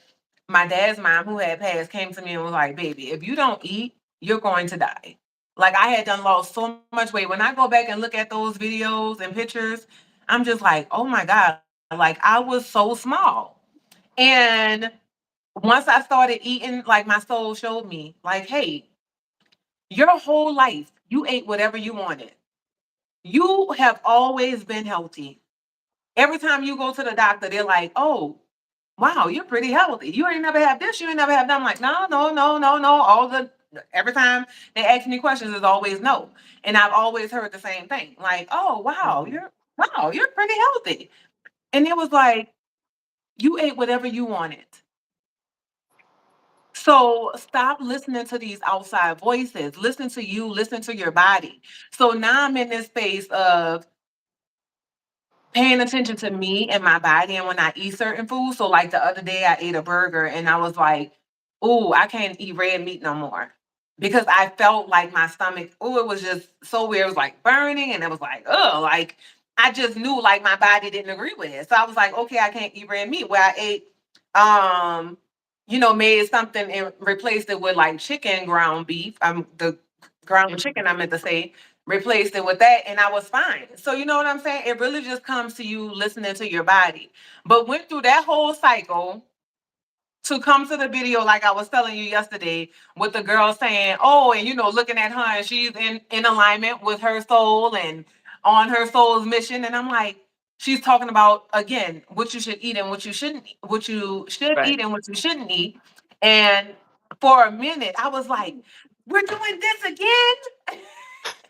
my dad's mom, who had passed, came to me and was like, baby, if you don't eat, you're going to die. Like I had done lost so much weight. When I go back and look at those videos and pictures, I'm just like, oh my God, like I was so small. And once I started eating, like my soul showed me, like, hey, your whole life, you ate whatever you wanted. You have always been healthy. Every time you go to the doctor, they're like, oh, wow, you're pretty healthy. You ain't never had this, you ain't never had that. I'm like, no, no, no, no, no. Every time they ask me questions, it's always no. And I've always heard the same thing. Like, oh, wow, Mhm. you're pretty healthy. And it was like, you ate whatever you wanted. So stop listening to these outside voices. Listen to you, listen to your body. So now I'm in this space of paying attention to me and my body and when I eat certain foods. So like the other day I ate a burger and I was like, "Ooh, I can't eat red meat no more." Because I felt like my stomach, oh, it was just so weird. It was like burning and it was like, oh, like I just knew like my body didn't agree with it. So I was like, okay, I can't eat red meat. Where I ate um, made something and replaced it with like chicken ground beef. The ground Mhm. chicken I meant to say, replaced it with that and I was fine. So you know what I'm saying? It really just comes to you listening to your body. But went through that whole cycle to come to the video like I was telling you yesterday with the girl saying, "Oh, and looking at her and she's in alignment with her soul and on her soul's mission." And I'm like, she's talking about again what you should eat and what you shouldn't eat, what you should Right. eat and what you shouldn't eat. And for a minute, I was like, "We're doing this again."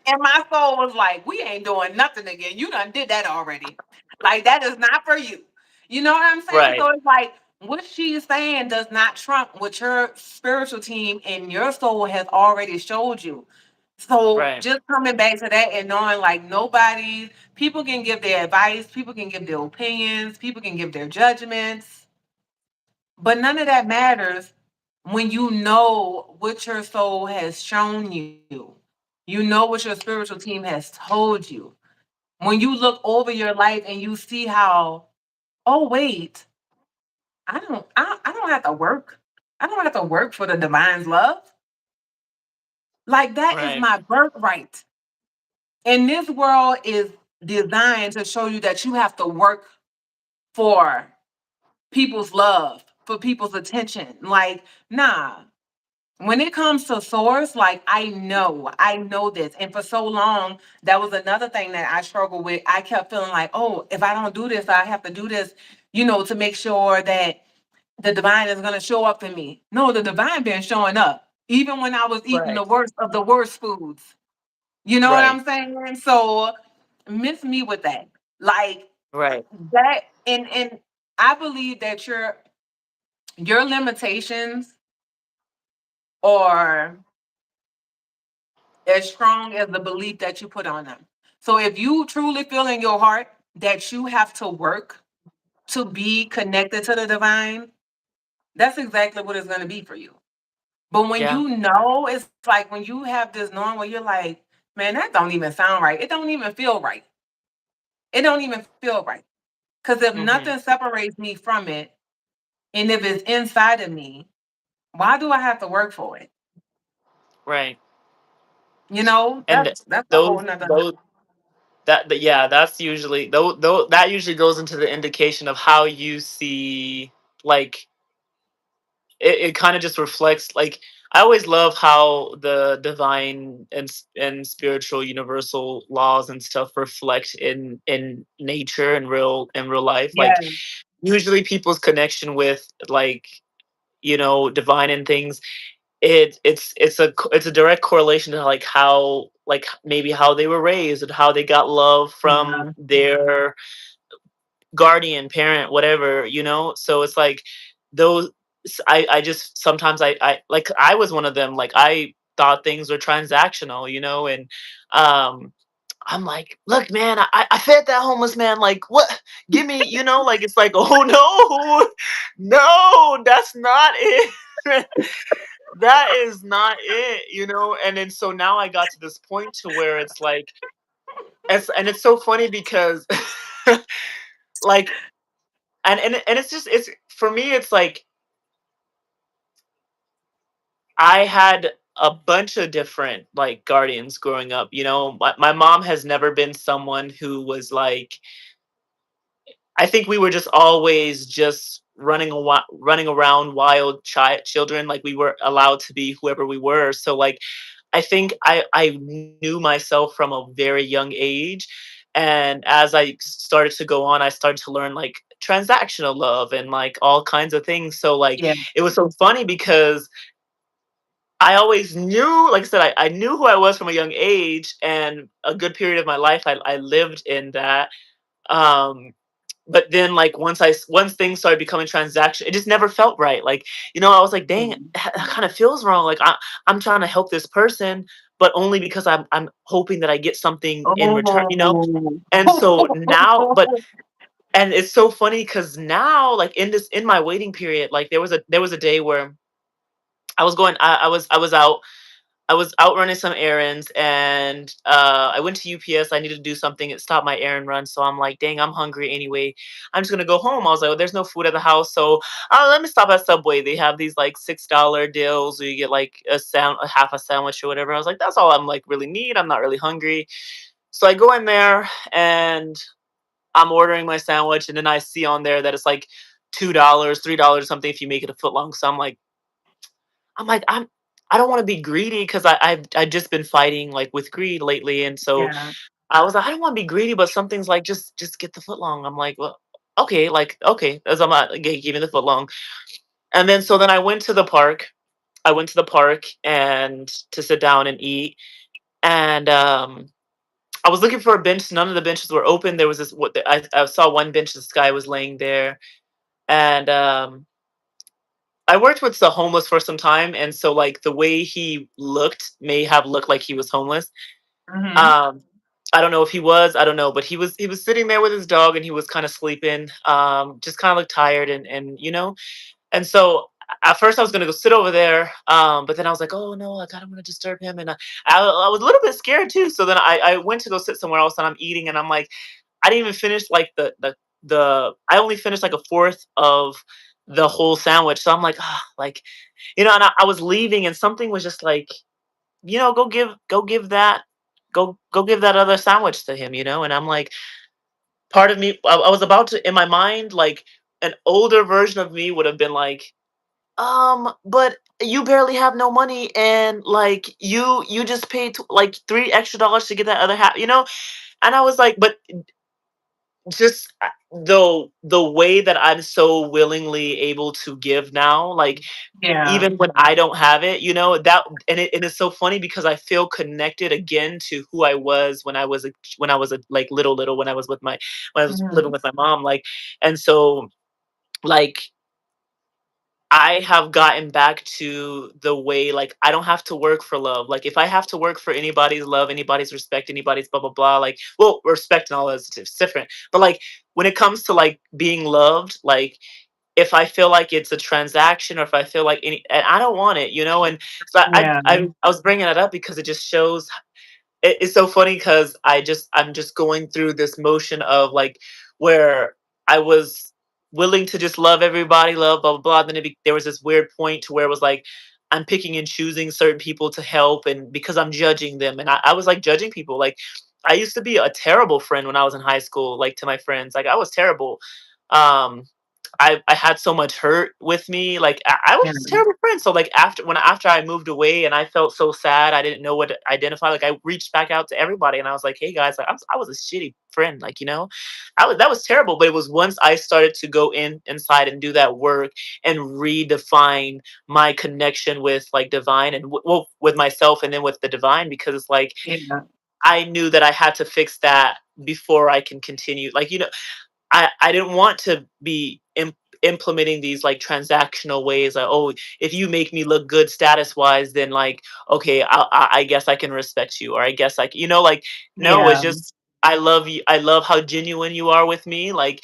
And my soul was like, we ain't doing nothing again. You done did that already. Like, that is not for you. You know what I'm saying? Right. So it's like, what she's saying does not trump what your spiritual team and your soul has already showed you. So Right. just coming back to that and knowing like people can give their advice, people can give their opinions, people can give their judgments, but none of that matters when you know what your soul has shown you. You know what your spiritual team has told you. When you look over your life and you see how, oh wait, I don't have to work. I don't have to work for the divine's love. Like that is Right. my birthright. And this world is designed to show you that you have to work for people's love. for people's attention. Like, nah. When it comes to source, like I know this. And for so long, that was another thing that I struggled with. I kept feeling like, oh, if I don't do this, I have to do this, to make sure that the divine is going to show up for me. No, the divine been showing up, even when I was eating Right. the worst of the worst foods. You know what Right. I'm saying? So miss me with that. Like Right. that, and I believe that your limitations are as strong as the belief that you put on them. So if you truly feel in your heart that you have to work to be connected to the divine, that's exactly what it's going to be for you. But when Yeah. you know, it's like when you have this knowing where you're like, man, that don't even sound right. It don't even feel right. It don't even feel right. Because if Mhm. nothing separates me from it, and if it's inside of me, why do I have to work for it? Right. And That's a whole those nother. those yeah, that's usually though that usually goes into the indication of how you see, like, it kind of just reflects, like, I always love how the divine and spiritual universal laws and stuff reflect in nature and real life. Like, Yeah, usually people's connection with, like, divine and things, it's a direct correlation to, like, how, like, maybe how they were raised and how they got love from yeah, their guardian parent, whatever, so it's like those. I just sometimes I like, I was one of them, like, I thought things were transactional, and um I'm like, look, man, I fed that homeless man, like, what, give me, like, it's like, oh no, no, that's not it. That is not it, and then so now I got to this point to where it's like, and it's so funny because like, and it's just, it's for me, it's like, I had a bunch of different, like, guardians growing up. My mom has never been someone who was like, I think we were just always just running around wild children. Like, we were allowed to be whoever we were. So, like, I think I knew myself from a very young age, and as I started to go on, I started to learn, like, transactional love and, like, all kinds of things. So, like, yeah, it was so funny because I always knew, like I said, I knew who I was from a young age, and a good period of my life I lived in that. Um, but then, like, once things started becoming transaction, it just never felt right. Like, I was like, dang, mhm. that kind of feels wrong. Like, I'm trying to help this person, but only because I'm hoping that I get something in return. Oh. And so now, and it's so funny because now, like, in my waiting period, like, there was a day where I was out running some errands, and I went to UPS. I needed to do something. It stopped my errand run. So I'm like, dang, I'm hungry anyway. I'm just going to go home. I was like, oh, there's no food at the house. So let me stop at Subway. They have these, like, $6 deals where you get, like, a half a sandwich or whatever. I was like, that's all I'm, like, really need. I'm not really hungry. So I go in there and I'm ordering my sandwich. And then I see on there that it's like $2, $3 something if you make it a foot long. So I'm like, I don't want to be greedy because I've just been fighting, like, with greed lately, and so Yeah. I was like, I don't want to be greedy, but something's like, just get the foot long. I'm like, well, okay, like, okay, as I'm not, okay, give me the foot long, and then so then I went to the park. I went to the park and to sit down and eat, and I was looking for a bench. None of the benches were open. There was this, I saw one bench. This guy was laying there, and I worked with the homeless for some time, and so, like, the way he looked may have looked like he was homeless. Mhm. Um, I don't know if he was, I don't know, but he was sitting there with his dog, and he was kind of sleeping, just kind of looked tired, and so at first I was gonna go sit over there, but then I was like, oh no, like, I don't want to disturb him, and I was a little bit scared too. So then I went to go sit somewhere else, and I'm eating, and I'm like, I didn't even finish, like, the I only finished, like, a fourth of the whole sandwich. So I'm like, ah, like, and I was leaving, and something was just like, go give that other sandwich to him, and I'm like, part of me, I was about to, in my mind, like, an older version of me would have been like, but you barely have no money, and like you just paid like $3 extra to get that other half, you know? And I was like, but just the way that I'm so willingly able to give now, like Yeah. even when I don't have it, you know, that and it's so funny because I feel connected again to who I was when I was a like little when I was with my when I was living Mhm. with my mom, like, and so like I have gotten back to the way, like, I don't have to work for love. Like, if I have to work for anybody's love, anybody's respect, anybody's blah blah blah, like, well, respect and all that is different. But like when it comes to like being loved, like if I feel like it's a transaction or if I feel like and I don't want it, you know. And so Yeah. I was bringing it up because it just shows it's so funny because I'm just going through this motion of like where I was willing to just love everybody, love blah blah blah. Then there was this weird point to where it was like I'm picking and choosing certain people to help, and because I'm judging them, and I was like judging people. Like I used to be a terrible friend when I was in high school, like to my friends, like I was terrible. Um, I had so much hurt with me. Like I was Yeah. just a terrible friend. So like after I moved away and I felt so sad, I didn't know what to identify. Like I reached back out to everybody and I was like, hey guys, like I was a shitty friend. Like, you know, that was terrible. But it was once I started to go inside and do that work and redefine my connection with like divine and well with myself and then with the divine, because it's like Yeah. I knew that I had to fix that before I can continue. Like, you know, I didn't want to be implementing these like transactional ways like, oh, if you make me look good status wise, then like okay, I guess I can respect you, or I guess like, you know, like no, it's Yeah. just I love you, I love how genuine you are with me, like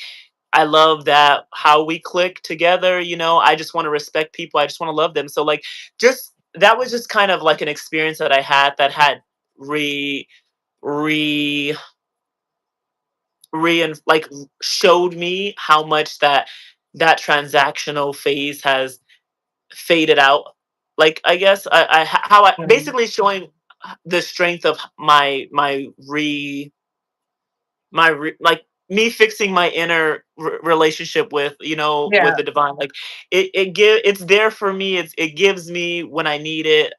I love that how we click together, you know. I just want to respect people, I just want to love them. So like just that was just kind of like an experience that I had that had re like showed me how much that transactional phase has faded out. Like I guess how I Yeah. basically showing the strength of like me fixing my inner relationship with, you know, with Yeah. the divine. Like it's there for me, it gives me when I need it.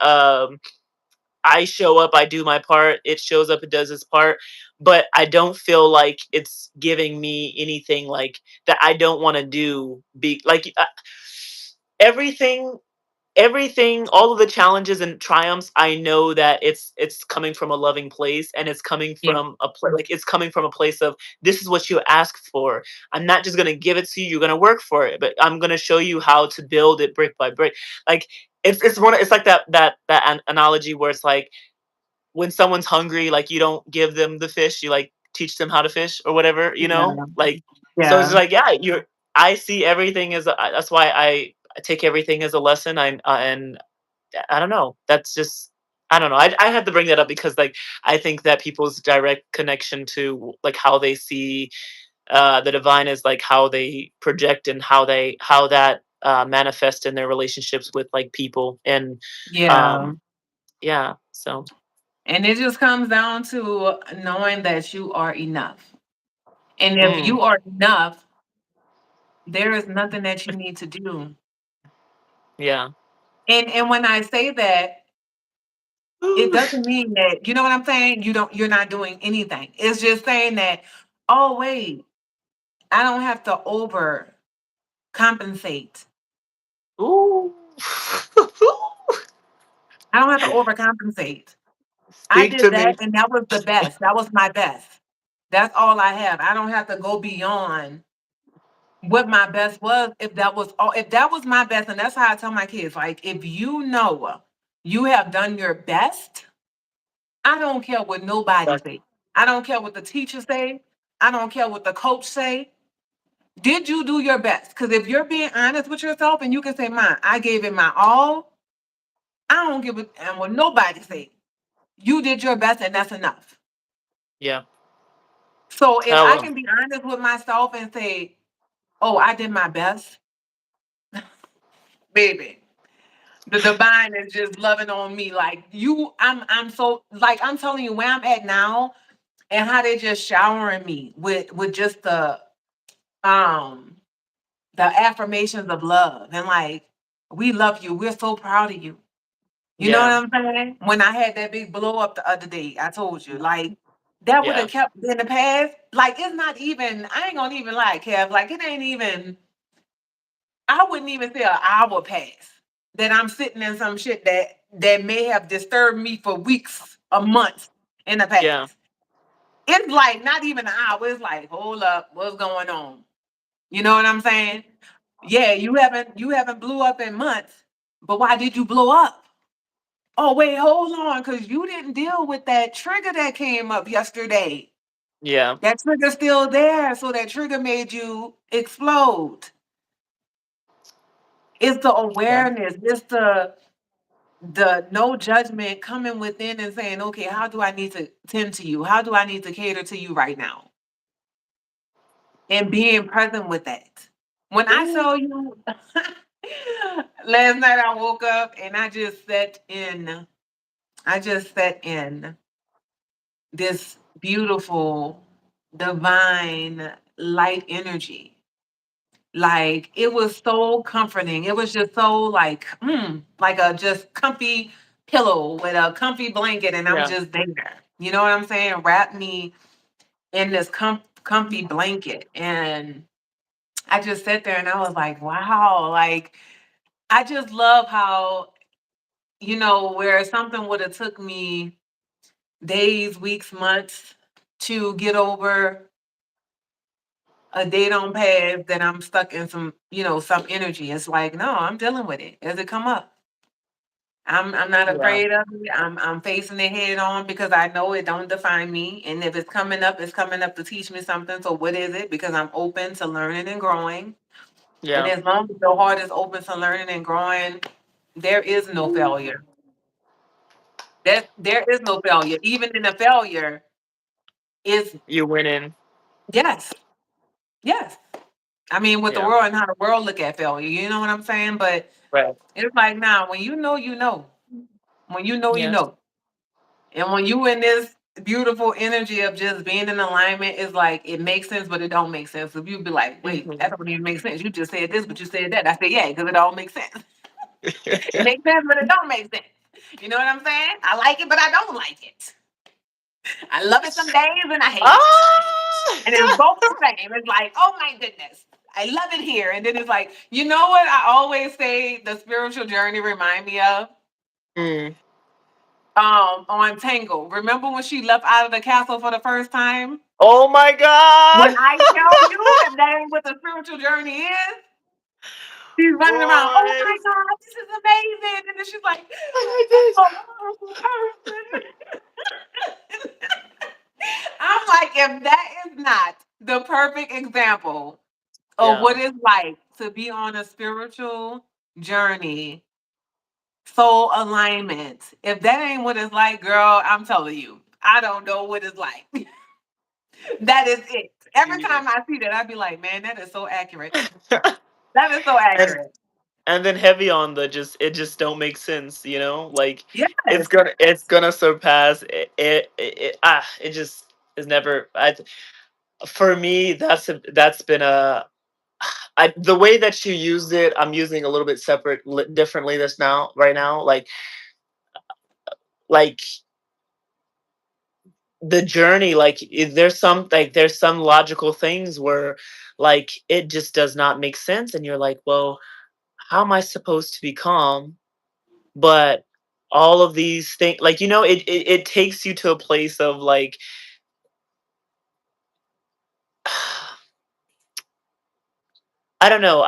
I show up, I do my part, it shows up, it does its part, but I don't feel like it's giving me anything like that I don't want to do. Be like everything, everything, all of the challenges and triumphs. I know that it's coming from a loving place, and it's coming Yeah. from a like it's coming from a place of this is what you asked for. I'm not just gonna give it to you. You're gonna work for it, but I'm gonna show you how to build it brick by brick. Like it's like that analogy where it's like when someone's hungry, like you don't give them the fish, you like teach them how to fish or whatever, you know? Yeah. Like so it's Yeah. like yeah, I see everything as that's why I take everything as a lesson. And I don't know. That's just I don't know. I had to bring that up because like I think that people's direct connection to like how they see the divine is like how they project and how that manifests in their relationships with like people and Yeah. um yeah, so And it just comes down to knowing that you are enough. And if mm, you are enough, there is nothing that you need to do. yeah. And when I say that, it doesn't mean that, you know what I'm saying? You're not doing anything. It's just saying that, oh wait, I don't have to over compensate. Ooh. I don't have to overcompensate. I Speak did to me. that and that was the best. That was my best. That's all I have. I don't have to go beyond what my best was. If that was all, if that was my best, and that's how I tell my kids, like, if you know you have done your best, I don't care what nobody That's say. I don't care what the teacher say. I don't care what the coach say. Did you do your best? Because if you're being honest with yourself and you can say, "Mine, I gave it my all," I don't give a damn what nobody say. You did your best, and that's enough. yeah. So if I Hello. can be honest with myself and say, "Oh, I did my best," baby, the divine is just loving on me. Like you, I'm so like I'm telling you where I'm at now and how they just showering me with just um the affirmations of love and like, we love you. We're so proud of you. You know what Yeah. I'm saying? When I had that big blow up the other day, I told you, like, that would have Yeah. kept in the past. Like, it's not even, I ain't gonna even lie, Kev. Like, it ain't even, I wouldn't even say an hour pass that I'm sitting in some shit that may have disturbed me for weeks or months in the Yeah. past. It's like not even an hour. It's like, hold up, what's going on? You know what I'm saying? Yeah, you haven't blew up in months, but why did you blow up? Oh, wait, hold on, because you didn't deal with that trigger that came up yesterday. Yeah. That trigger's still there, so that trigger made you explode. It's the Yeah. awareness, it's the no judgment coming within and saying, okay, how do I need to tend to you? How do I need to cater to you right now? And being present with that. When I Ooh. tell you, last night I woke up and I just sat in this beautiful, divine light energy. Like it was so comforting. It was just so like, like a just comfy pillow with a comfy blanket, and I'm Yeah. just there. You know what I'm saying? Wrap me in this comfy blanket. And I just sat there and I was like, wow, like I just love how, where something would have took me days, weeks, months to get over, a day don't pass that I'm stuck in some energy. It's like, no, I'm dealing with it as it come up. I'm not Yeah. afraid of it. I'm facing it head on because I know it don't define me. And if it's coming up, it's coming up to teach me something. So what is it? Because I'm open to learning and growing. And Yeah. as long as your heart is open to learning and growing, there is no failure. There is no failure. Even in a failure, is You went in. yes, yes. I mean, with the Yeah. world and how the world look at failure, you know what I'm saying? But Right. it's like now, when you know, you know. When you know, you Yeah. know. And when you in this beautiful energy of just being in alignment, it's like it makes sense, but it don't make sense. If you be like, wait, Mhm. that don't even make sense. You just said this, but you said that. I said, yeah, because it all makes sense. It makes sense, but it don't make sense. You know what I'm saying? I like it, but I don't like it. I love it some days and I hate it. And it's Ah! both the same. It's like, oh my goodness, I love it here. And then it's like, you know what I always say the spiritual journey remind me of? Mm. On Tangle. Remember when she left out of the castle for the first time? Oh my When god! I tell you if that ain't what the spiritual journey is, she's running around, oh Boy, my God, this is amazing. And then she's like, I did. oh, person. I'm like, if that is not the perfect example of Yeah. what it's like to be on a spiritual journey, soul alignment, if that ain't what it's like, girl, I'm telling you, I don't know what it's like. That is it. Every Yeah. time I see that, I'd be like, man, that is so accurate. That is so and accurate. and then heavy on the just it just don't make sense, you know? Like Yes. it's gonna surpass it just is never for me that's been a the way that you used it, I'm using a little bit differently this now right now like the journey like there's some logical things where like it just does not make sense and you're like, well, how am I supposed to be calm? But all of these things, like, it takes you to a place of like, I don't know.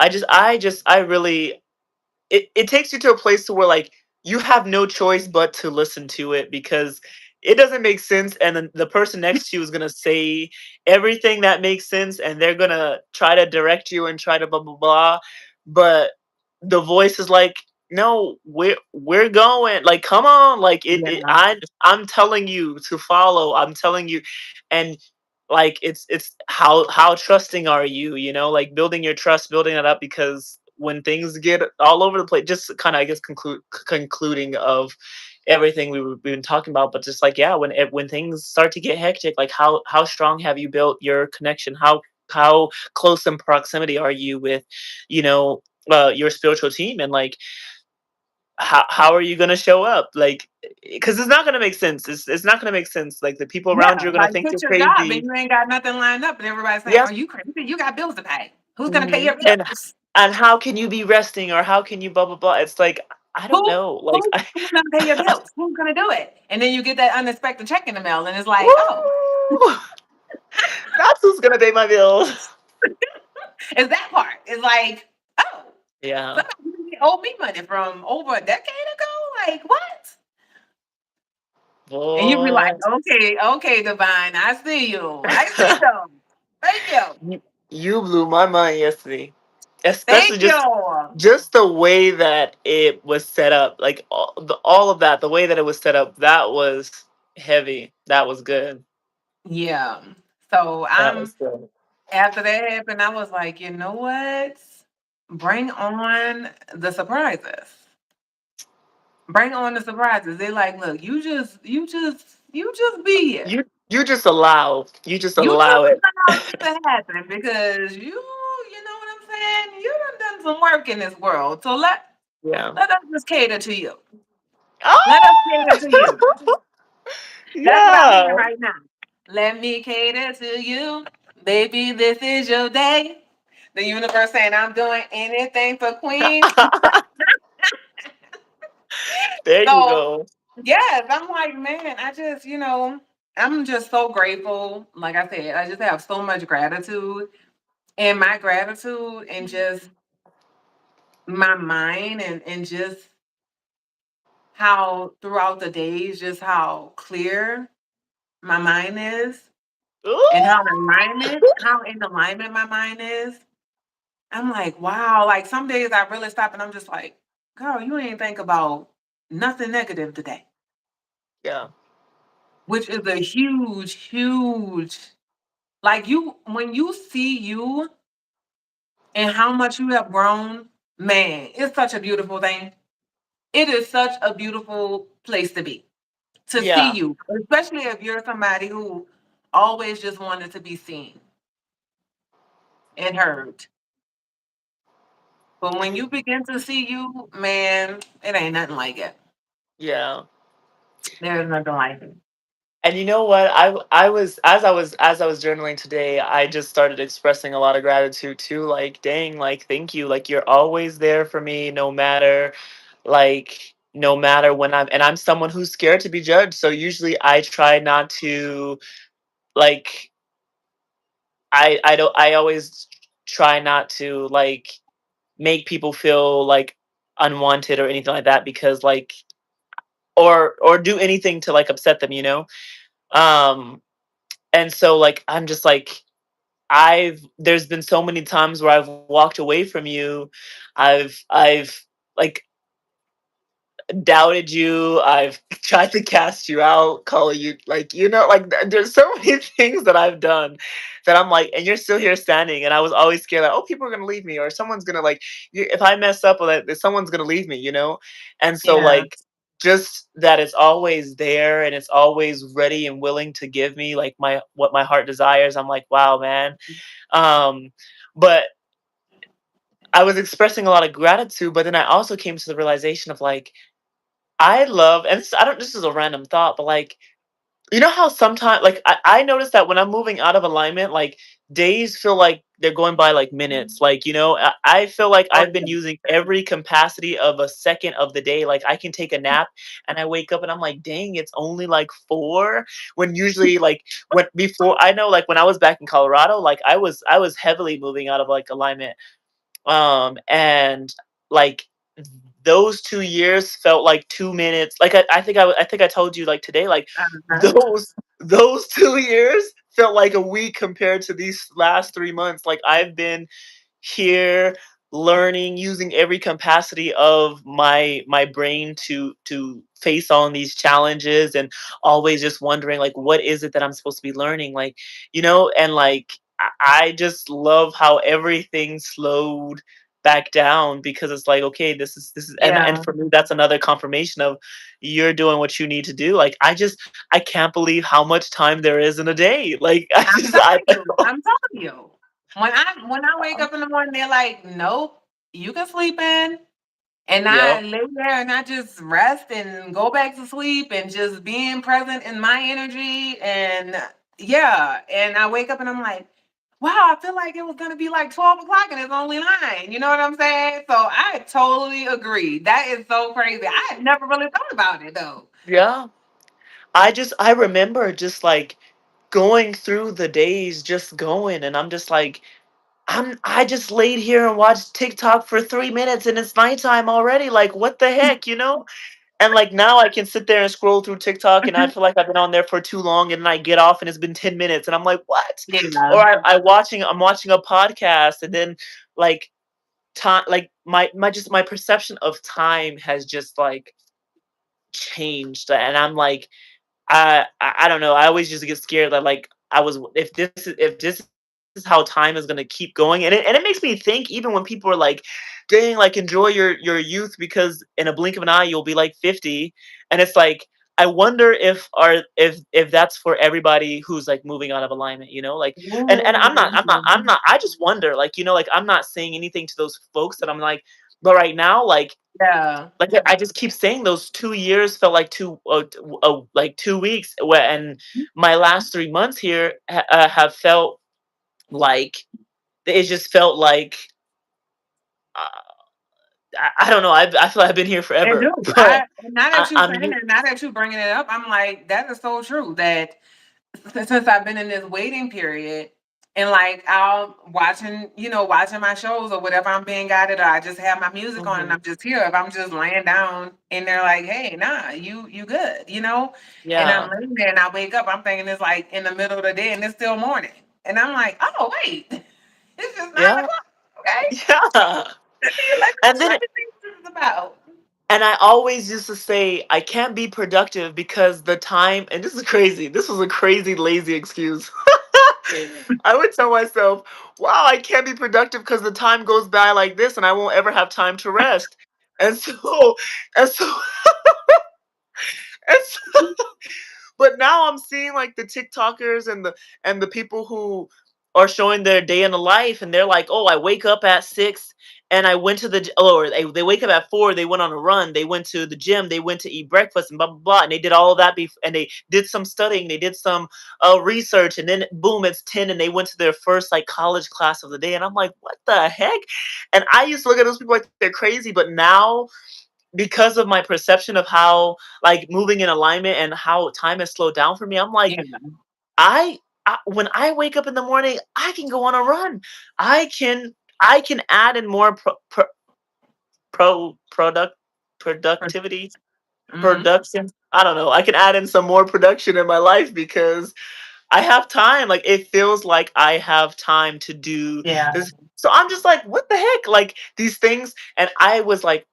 I really, it takes you to a place to where like you have no choice but to listen to it because it doesn't make sense. And then the person next to you is going to say everything that makes sense and they're going to try to direct you and try to blah, blah, blah. But the voice is like, no, we're going, like, come on, like Yeah. I'm telling you to follow, I'm telling you. And like it's how trusting are you, like building your trust, building it up, because when things get all over the place, just kind of, I guess, concluding of everything we've been talking about, but just like, yeah, when things start to get hectic, like how strong have you built your connection, how close in proximity are you with, you know, your spiritual team, and like how are you gonna show up? Like, because it's not gonna make sense. It's not gonna make sense. Like the people Yeah, around you are gonna like think quit you're your job and crazy. you ain't got nothing lined up, and everybody's saying, Yes. "Are you crazy? You got bills to pay. Who's gonna pay your Mhm. bills? And how can you be resting, or how can you blah blah blah? It's like I don't Who know. Like who's gonna pay your bills? Who's gonna do it?" And then you get that unexpected check in the mail, and it's like, "Oh, woo! That's who's gonna pay my bills. it's that part." It's like, "Oh, Yeah. somebody owed me money from over a decade ago. Like what?" And you be like, Boy. "Okay, okay, divine, I see you. I see you. Thank you, You blew my mind yesterday. thank Especially you." just the way that it was set up. Like all of that, the way that it was set up, that was heavy. That was good. Yeah. So That was I'm good. after that happened, I was like, you know what? Bring on the surprises. Bring on the surprises. They're like, look, you just be here. You just allow. You just You just allow it. allow this to happen because you know what I'm saying? You done some work in this world. So Yeah. let us just cater to you. Let us cater to Oh! you. That's what I'm hearing Yeah. right now. Let me cater to you. Baby, this is your day. The universe saying I'm doing anything for Queen. There you So go. yes, I'm like, man, I'm just so grateful. Like I said, I just have so much gratitude. And my gratitude and just my mind and just how throughout the days, just how clear my mind is and Ooh. how in alignment my mind is. I'm like, wow. Like some days I really stop and I'm just like, girl, you ain't think about nothing negative today, Yeah. which is a huge, huge, like when you see you and how much you have grown, man, it's such a beautiful thing. It is such a beautiful place to be, to see Yeah. you, especially if you're somebody who always just wanted to be seen and heard. But when you begin to see you, man, it ain't nothing like it. Yeah. There's nothing like it. And you know what? I was as I was journaling today, I just started expressing a lot of gratitude too. Like, dang, like thank you. Like you're always there for me no matter no matter when I'm someone who's scared to be judged. So usually I try not to like I always try not to like make people feel like unwanted or anything like that, because like or do anything to like upset them, you know? Um and so like I'm just like I've there's been so many times where I've walked away from you. I've like doubted you. I've tried to cast you out, call you like like there's so many things that I've done that I'm like, and you're still here standing. And I was always scared that people are gonna leave me, or someone's gonna like if I mess up, or that someone's gonna leave me, you know. And so Yeah. like just that it's always there and it's always ready and willing to give me like my what my heart desires. I'm like, wow, man. Um, but I was expressing a lot of gratitude, but then I also came to the realization of like I love, and this, I don't. This is a random thought, but like, you know how sometimes, like, I notice that when I'm moving out of alignment, like, days feel like they're going by like minutes. Like, I feel like Oh, I've been using every capacity of a second of the day. Like, I can take a nap, and I wake up, and I'm like, dang, it's only like 4. When usually, like, when before, I know, like, when I was back in Colorado, like, I was heavily moving out of like alignment, and like those 2 years felt like 2 minutes. Like I think I told you like today, like uh-huh. those 2 years felt like a week compared to these last 3 months. Like I've been here learning, using every capacity of my brain to face on these challenges, and always just wondering like what is it that I'm supposed to be learning, like, and like I just love how everything slowed back down, because it's like, okay, this is and Yeah. for me that's another confirmation of you're doing what you need to do. Like I can't believe how much time there is in a day. Like I I'm just telling you. I'm telling you. When I wake up in the morning, they're like, "Nope, you can sleep in." And I Yep. lay there and I just rest and go back to sleep and just being present in my energy. And yeah, and I wake up and I'm like, wow, I feel like it was gonna be like 12 o'clock and it's only 9. You know what I'm saying? So I totally agree. That is so crazy. I had never really thought about it though. Yeah. I remember just like going through the days just going and I'm just like I just laid here and watched TikTok for 3 minutes and it's nighttime already. Like what the heck, you know? And like now I can sit there and scroll through TikTok and I feel like I've been on there for too long and then I get off and it's been 10 minutes and I'm like, what? Or Yeah. I'm watching a podcast and then like time like my perception of time has just like changed and I'm like I don't know. I always just get scared that like I was if this is how time is gonna keep going, and it makes me think even when people are like, "Dang, like enjoy your youth because in a blink of an eye you'll be like 50," and it's like I wonder if that's for everybody who's like moving out of alignment, you know, like and I'm not I just wonder like you know like I'm not saying anything to those folks that I'm like, but right now Yeah. like, I just keep saying those 2 years felt like 2 weeks, where and my last 3 months here have felt like it just felt like, uh, I don't know, I feel like I've been here It forever, do. but Now that you I'm saying u it, now that you bringing it up, I'm like, that is so true. That since I've been in this waiting period, and like I'll watching my shows or whatever I'm being guided, or I just have my music on and Mhm. I'm just here. If I'm just laying down and they're like, "Hey, nah, you good," and I'm Yeah. laying there and I wake up, I'm thinking it's like in the middle of the day and it's still morning, and I'm like, "Oh wait, it's just 9 Yeah. o'clock." Okay, Yeah. And then let me see what this is about. and I always used to say, "I can't be productive because the time," and this is crazy. This was a crazy lazy excuse. I would tell myself, "Wow, I can't be productive because the time goes by like this and I won't ever have time to rest." And so and so and so but now I'm seeing like the TikTokers and the people who are showing their day in the life, and they're like, "Oh, I wake up at 6 and I went to the or they wake up at 4, they went on a run, they went to the gym, they went to eat breakfast and blah blah blah, and they did all of that and they did some studying, they did some research, and then boom, it's 10, and they went to their first like college class of the day, and I'm like, what the heck? And I used to look at those people like they're crazy, but now because of my perception of how like moving in alignment and how time has slowed down for me, I'm like, Yeah, when I wake up in the morning, I can go on a run. I can I can add in more product productivity mm-hmm. production. I don't know. I can add in some more production in my life because I have time. Like it feels like I have time to do Yeah, this. So I'm just like, what the heck? Like these things. And I was like,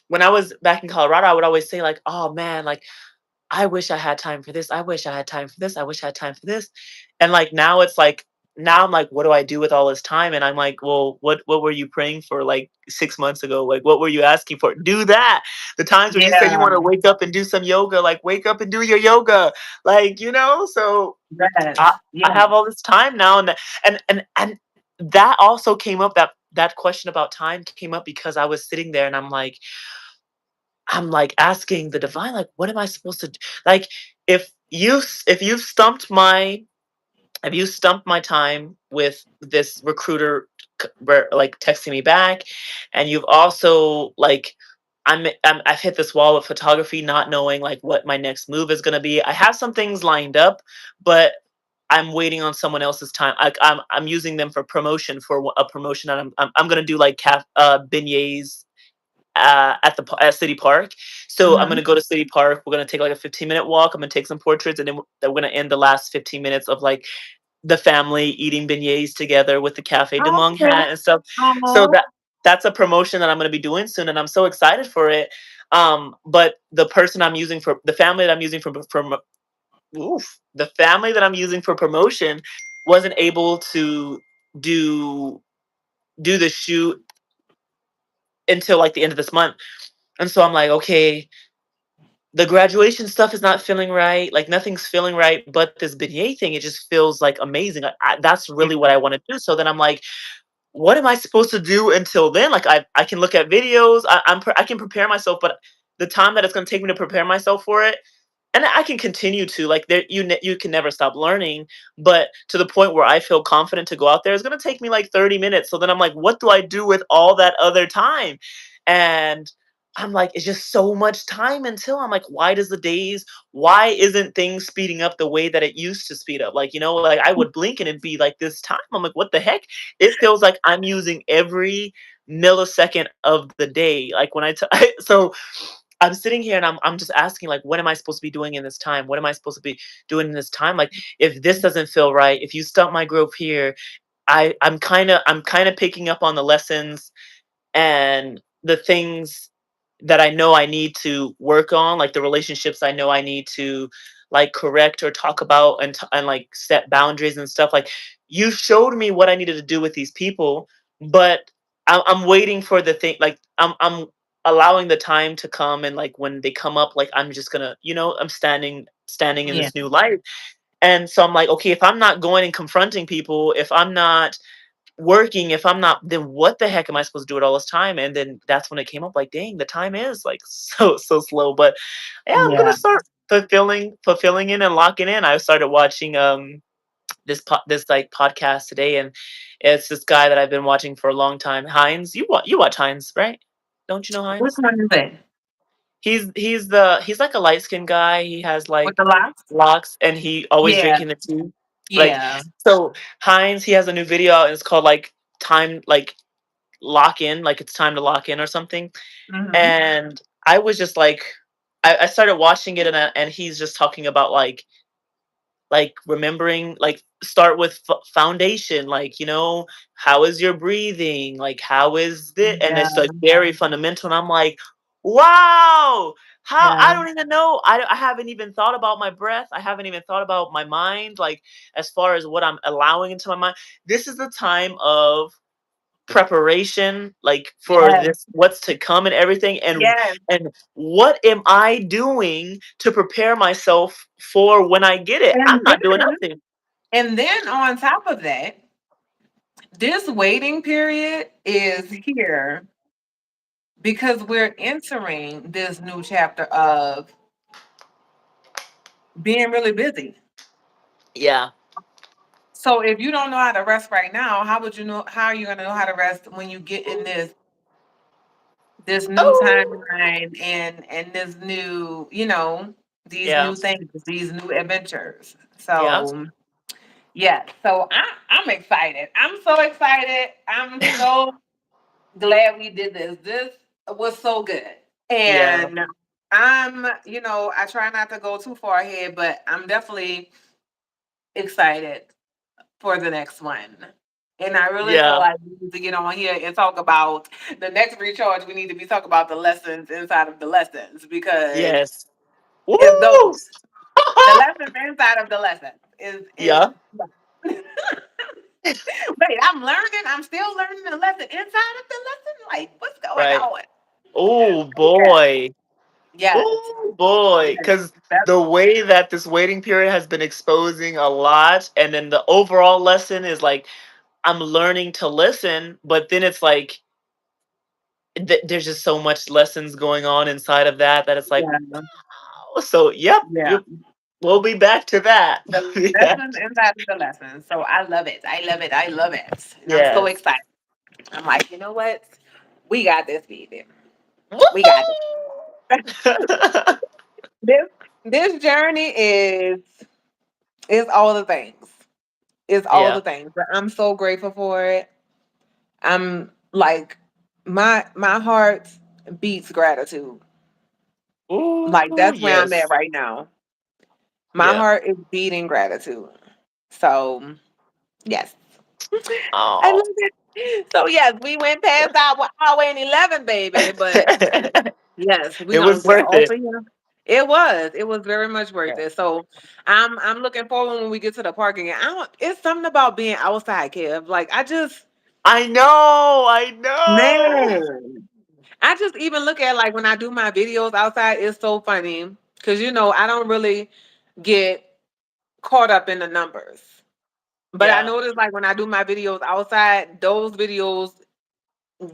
when I was back in Colorado, I would always say like, oh man, like I wish I had time for this. I wish I had time for this. I wish I had time for this. And like now it's like now I'm like, what do I do with all this time? And I'm like, well, what were you praying for like 6 months ago? Like what were you asking for? Do that. The times where you say you yeah, want to wake up and do some yoga, like wake up and do your yoga. Like, you know, so I, yes, I yeah, have all this time now and that also came up that question about time came up because I was sitting there and I'm like asking the divine, like, what am I supposed to do? Like, if you've stumped my if you stumped my time with this recruiter like texting me back, and you've also like I've hit this wall with photography, not knowing like what my next move is gonna be. I have some things lined up, but I'm waiting on someone else's time. I'm using them for promotion for a promotion that I'm gonna do like beignets at City Park. So I'm mhm. gonna go to City Park. We're gonna take like a 15-minute walk. I'm gonna take some portraits, and then we're gonna end the last 15 minutes of like the family eating beignets together with the Cafe de Monk Okay. hat and stuff. So Oh, that's a promotion that I'm gonna be doing soon, and I'm so excited for it. But the person I'm using for the family that I'm using for the family that I'm using for promotion wasn't able to do do the shoot until like the end of this month. And so I'm like, okay, the graduation stuff is not feeling right. Like nothing's feeling right, but this beignet thing, it just feels like amazing. That's Yeah. really what I want to do. So then I'm like, what am I supposed to do until then? Like I can look at videos, I can prepare myself, but the time that it's going to take me to prepare myself for it, and I can continue to like there you can never stop learning, but to the point where I feel confident to go out there is going to take me like 30 minutes. So then I'm like, what do I do with all that other time? And I'm like, it's just so much time until I'm like, why isn't things speeding up the way that it used to speed up? Like, like I would blink and it'd be like this time. I'm like, what the heck? It feels like I'm using every millisecond of the day. Like when so I'm sitting here and I'm just asking like, what am I supposed to be doing in this time? What am I supposed to be doing in this time? Like if this doesn't feel right, if you stop my growth here, I'm kind of picking up on the lessons and the things that I know I need to work on, like the relationships I know I need to like correct or talk about and like set boundaries and stuff. Like you showed me what I needed to do with these people, but I'm waiting for the thing. Like I'm allowing the time to come, and like when they come up, like I'm just gonna, I'm standing in Yeah. this new light. And so I'm like, okay, if I'm not going and confronting people, if I'm not working, if I'm not, then what the heck am I supposed to do it all this time? And then that's when it came up like, dang, the time is like so slow. But yeah, I'm gonna Yeah. start fulfilling in and locking in. I started watching this like podcast today, and it's this guy that I've been watching for a long time. Heinz, you watch Heinz, right? Don't you know Which Heinz? one is it? He's like a light skinned guy. He has With the like locks? locks, and he always Yeah. drinking the tea. Like Yeah. so, Heinz, he has a new video out, and it's called like time like lock in, like it's time to lock in or something. Hmm. And I was just like, I started watching it, and he's just talking about like remembering, like start with foundation, like how is your breathing, like how is this, and Yeah. it's like very fundamental. And I'm like, wow, how I Yeah. don't even know. I haven't even thought about my breath. I haven't even thought about my mind, like as far as what I'm allowing into my mind. This is the time of preparation, like for Yes. this what's to come and everything. Yes. And what am I doing to prepare myself for when I get it? I'm And not doing then, nothing. and then on top of that, this waiting period is here because we're entering this new chapter of being really busy. Yeah. So if you don't know how to rest right now, how would you know how are you gonna know how to rest when you get in this new Oh, timeline and this new, these yeah. new things, these new adventures. Yeah. So yeah, so I'm excited. I'm so excited. I'm so glad we did this. This was so good. Yeah. And I try not to go too far ahead, but I'm definitely excited for the next one. And I really feel Yeah. like we need to get on here and talk about the next recharge. We need to be talking about the lessons inside of the lessons because Yes. it's Woo. those the lessons inside of the lessons is Yeah. wait, I'm learning. I'm still learning the lesson inside of the lesson. Like, what's going Right. on? Oh Yeah. boy. Yes. Oh boy. Yes. Because That's the way that this waiting period has been exposing a lot, and then the overall lesson is like I'm learning to listen, but then it's like there's just so much lessons going on inside of that it's like, yeah. wow. So yep, Yeah. we'll be back to that. The Yeah. lessons inside of the lessons. So I love it. I love it. I love it. And I'm so Yes. excited. I'm like, you know what? We got this, baby. We got Woohoo! it. this this journey is all the things. It's all Yeah. the things. But I'm so grateful for it. I'm like my heart beats gratitude. Like Ooh, that's where I'm at yes. right now. My Yeah. heart is beating gratitude. So yes. I Oh. love it. So yes, we went past our hour and 11, baby. But yes, we're It gonna was get worth off it. of here. It was. It was very much worth Yeah. it. So I'm looking forward when we get to the parking. And I don't it's something about being outside, Kev. Like I know. I know. man. I just even look at like when I do my videos outside, it's so funny. because I don't really get caught up in the numbers. But I Yeah. notice like when I do my videos outside, those videos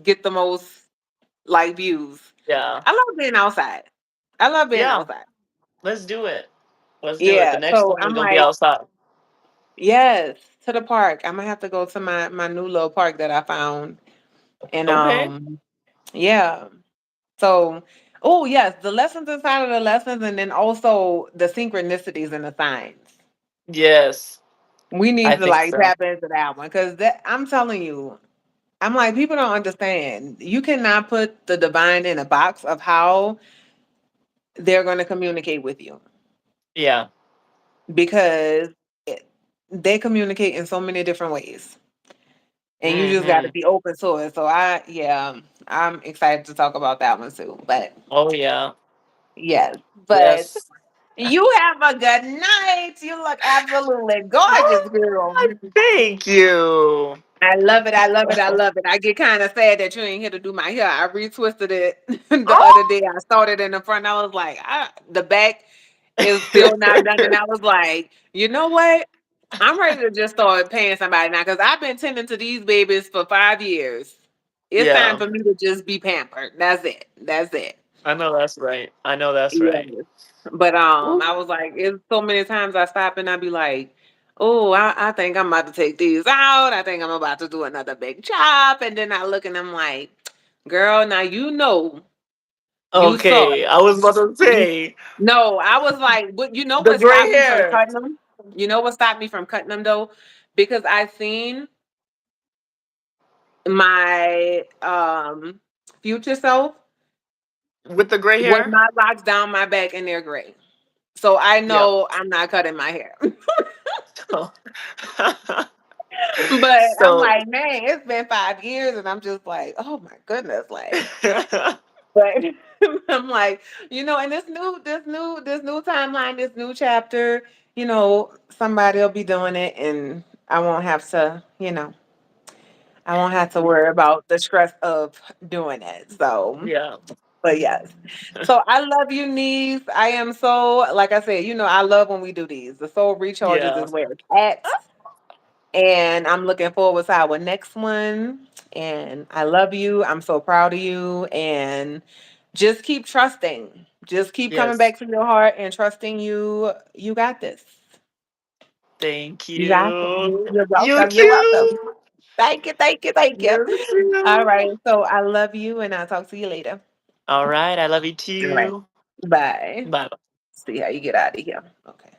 get the most like views. Yeah. I love being outside. I love being Yeah. outside. Let's do it. Let's do it. The Yeah. next So one we're I'm gonna be like, outside. yes, to the park. I'm gonna have to go to my new little park that I found. And Okay. yeah. So oh yes, the lessons inside of the lessons and then also the synchronicities and the signs. Yes. We I need to think like so. tap into that one because that I'm telling you, I'm like, people don't understand. You cannot put the divine in a box of how they're going to communicate with you Yeah. because it, they communicate in so many different ways. And you just got to Mhm. be open to it. So yeah, I'm excited to talk about that one too. But Oh yeah. yes, but Yes. you have a good night. You look absolutely gorgeous, girl. Oh, thank you. I love it. I love it. I love it. I get kind of sad that you ain't here to do my hair. I retwisted it the other Oh. day. I started in the front. I was like, the back is still not done. And I was like, you know what? I'm ready to just start paying somebody now because I've been tending to these babies for 5 years. It's time Yeah. for me to just be pampered. That's it. That's it. I know that's right. I know that's right. Yes. But Ooh. I was like, it's so many times I stop and I be like, oh, I think I'm about to take these out. I think I'm about to do another big chop. And then I look and I'm like, girl, now you saw Okay. I was about to it. say No, I was like, what the what gray stopped me from hair cutting them? You know what stopped me from cutting them though? Because I seen my future self with the gray with hair. my locks down my back and they're gray. So I Yeah. know I'm not cutting my hair. So, But I'm so like, man, it's been 5 years, and I'm just like, oh my goodness, like, but I'm like, and this new timeline, this new chapter, somebody will be doing it, and I won't have to, I won't have to worry about the stress of doing it. So, yeah. but yes, so I love you, niece. I am so, like I said, I love when we do these. The soul recharges Yeah. is where it's at. And I'm looking forward to our next one. And I love you. I'm so proud of you. And just keep trusting. Just keep coming Yes. back to your heart and trusting you. You got this. Thank You got this. you. You're You welcome. You're welcome. too. Thank you. Thank you. Thank you. You All too. right. So I love you and I'll talk to you later. All right. I love you All right. too. Bye. Bye. See how you get out of here. Okay.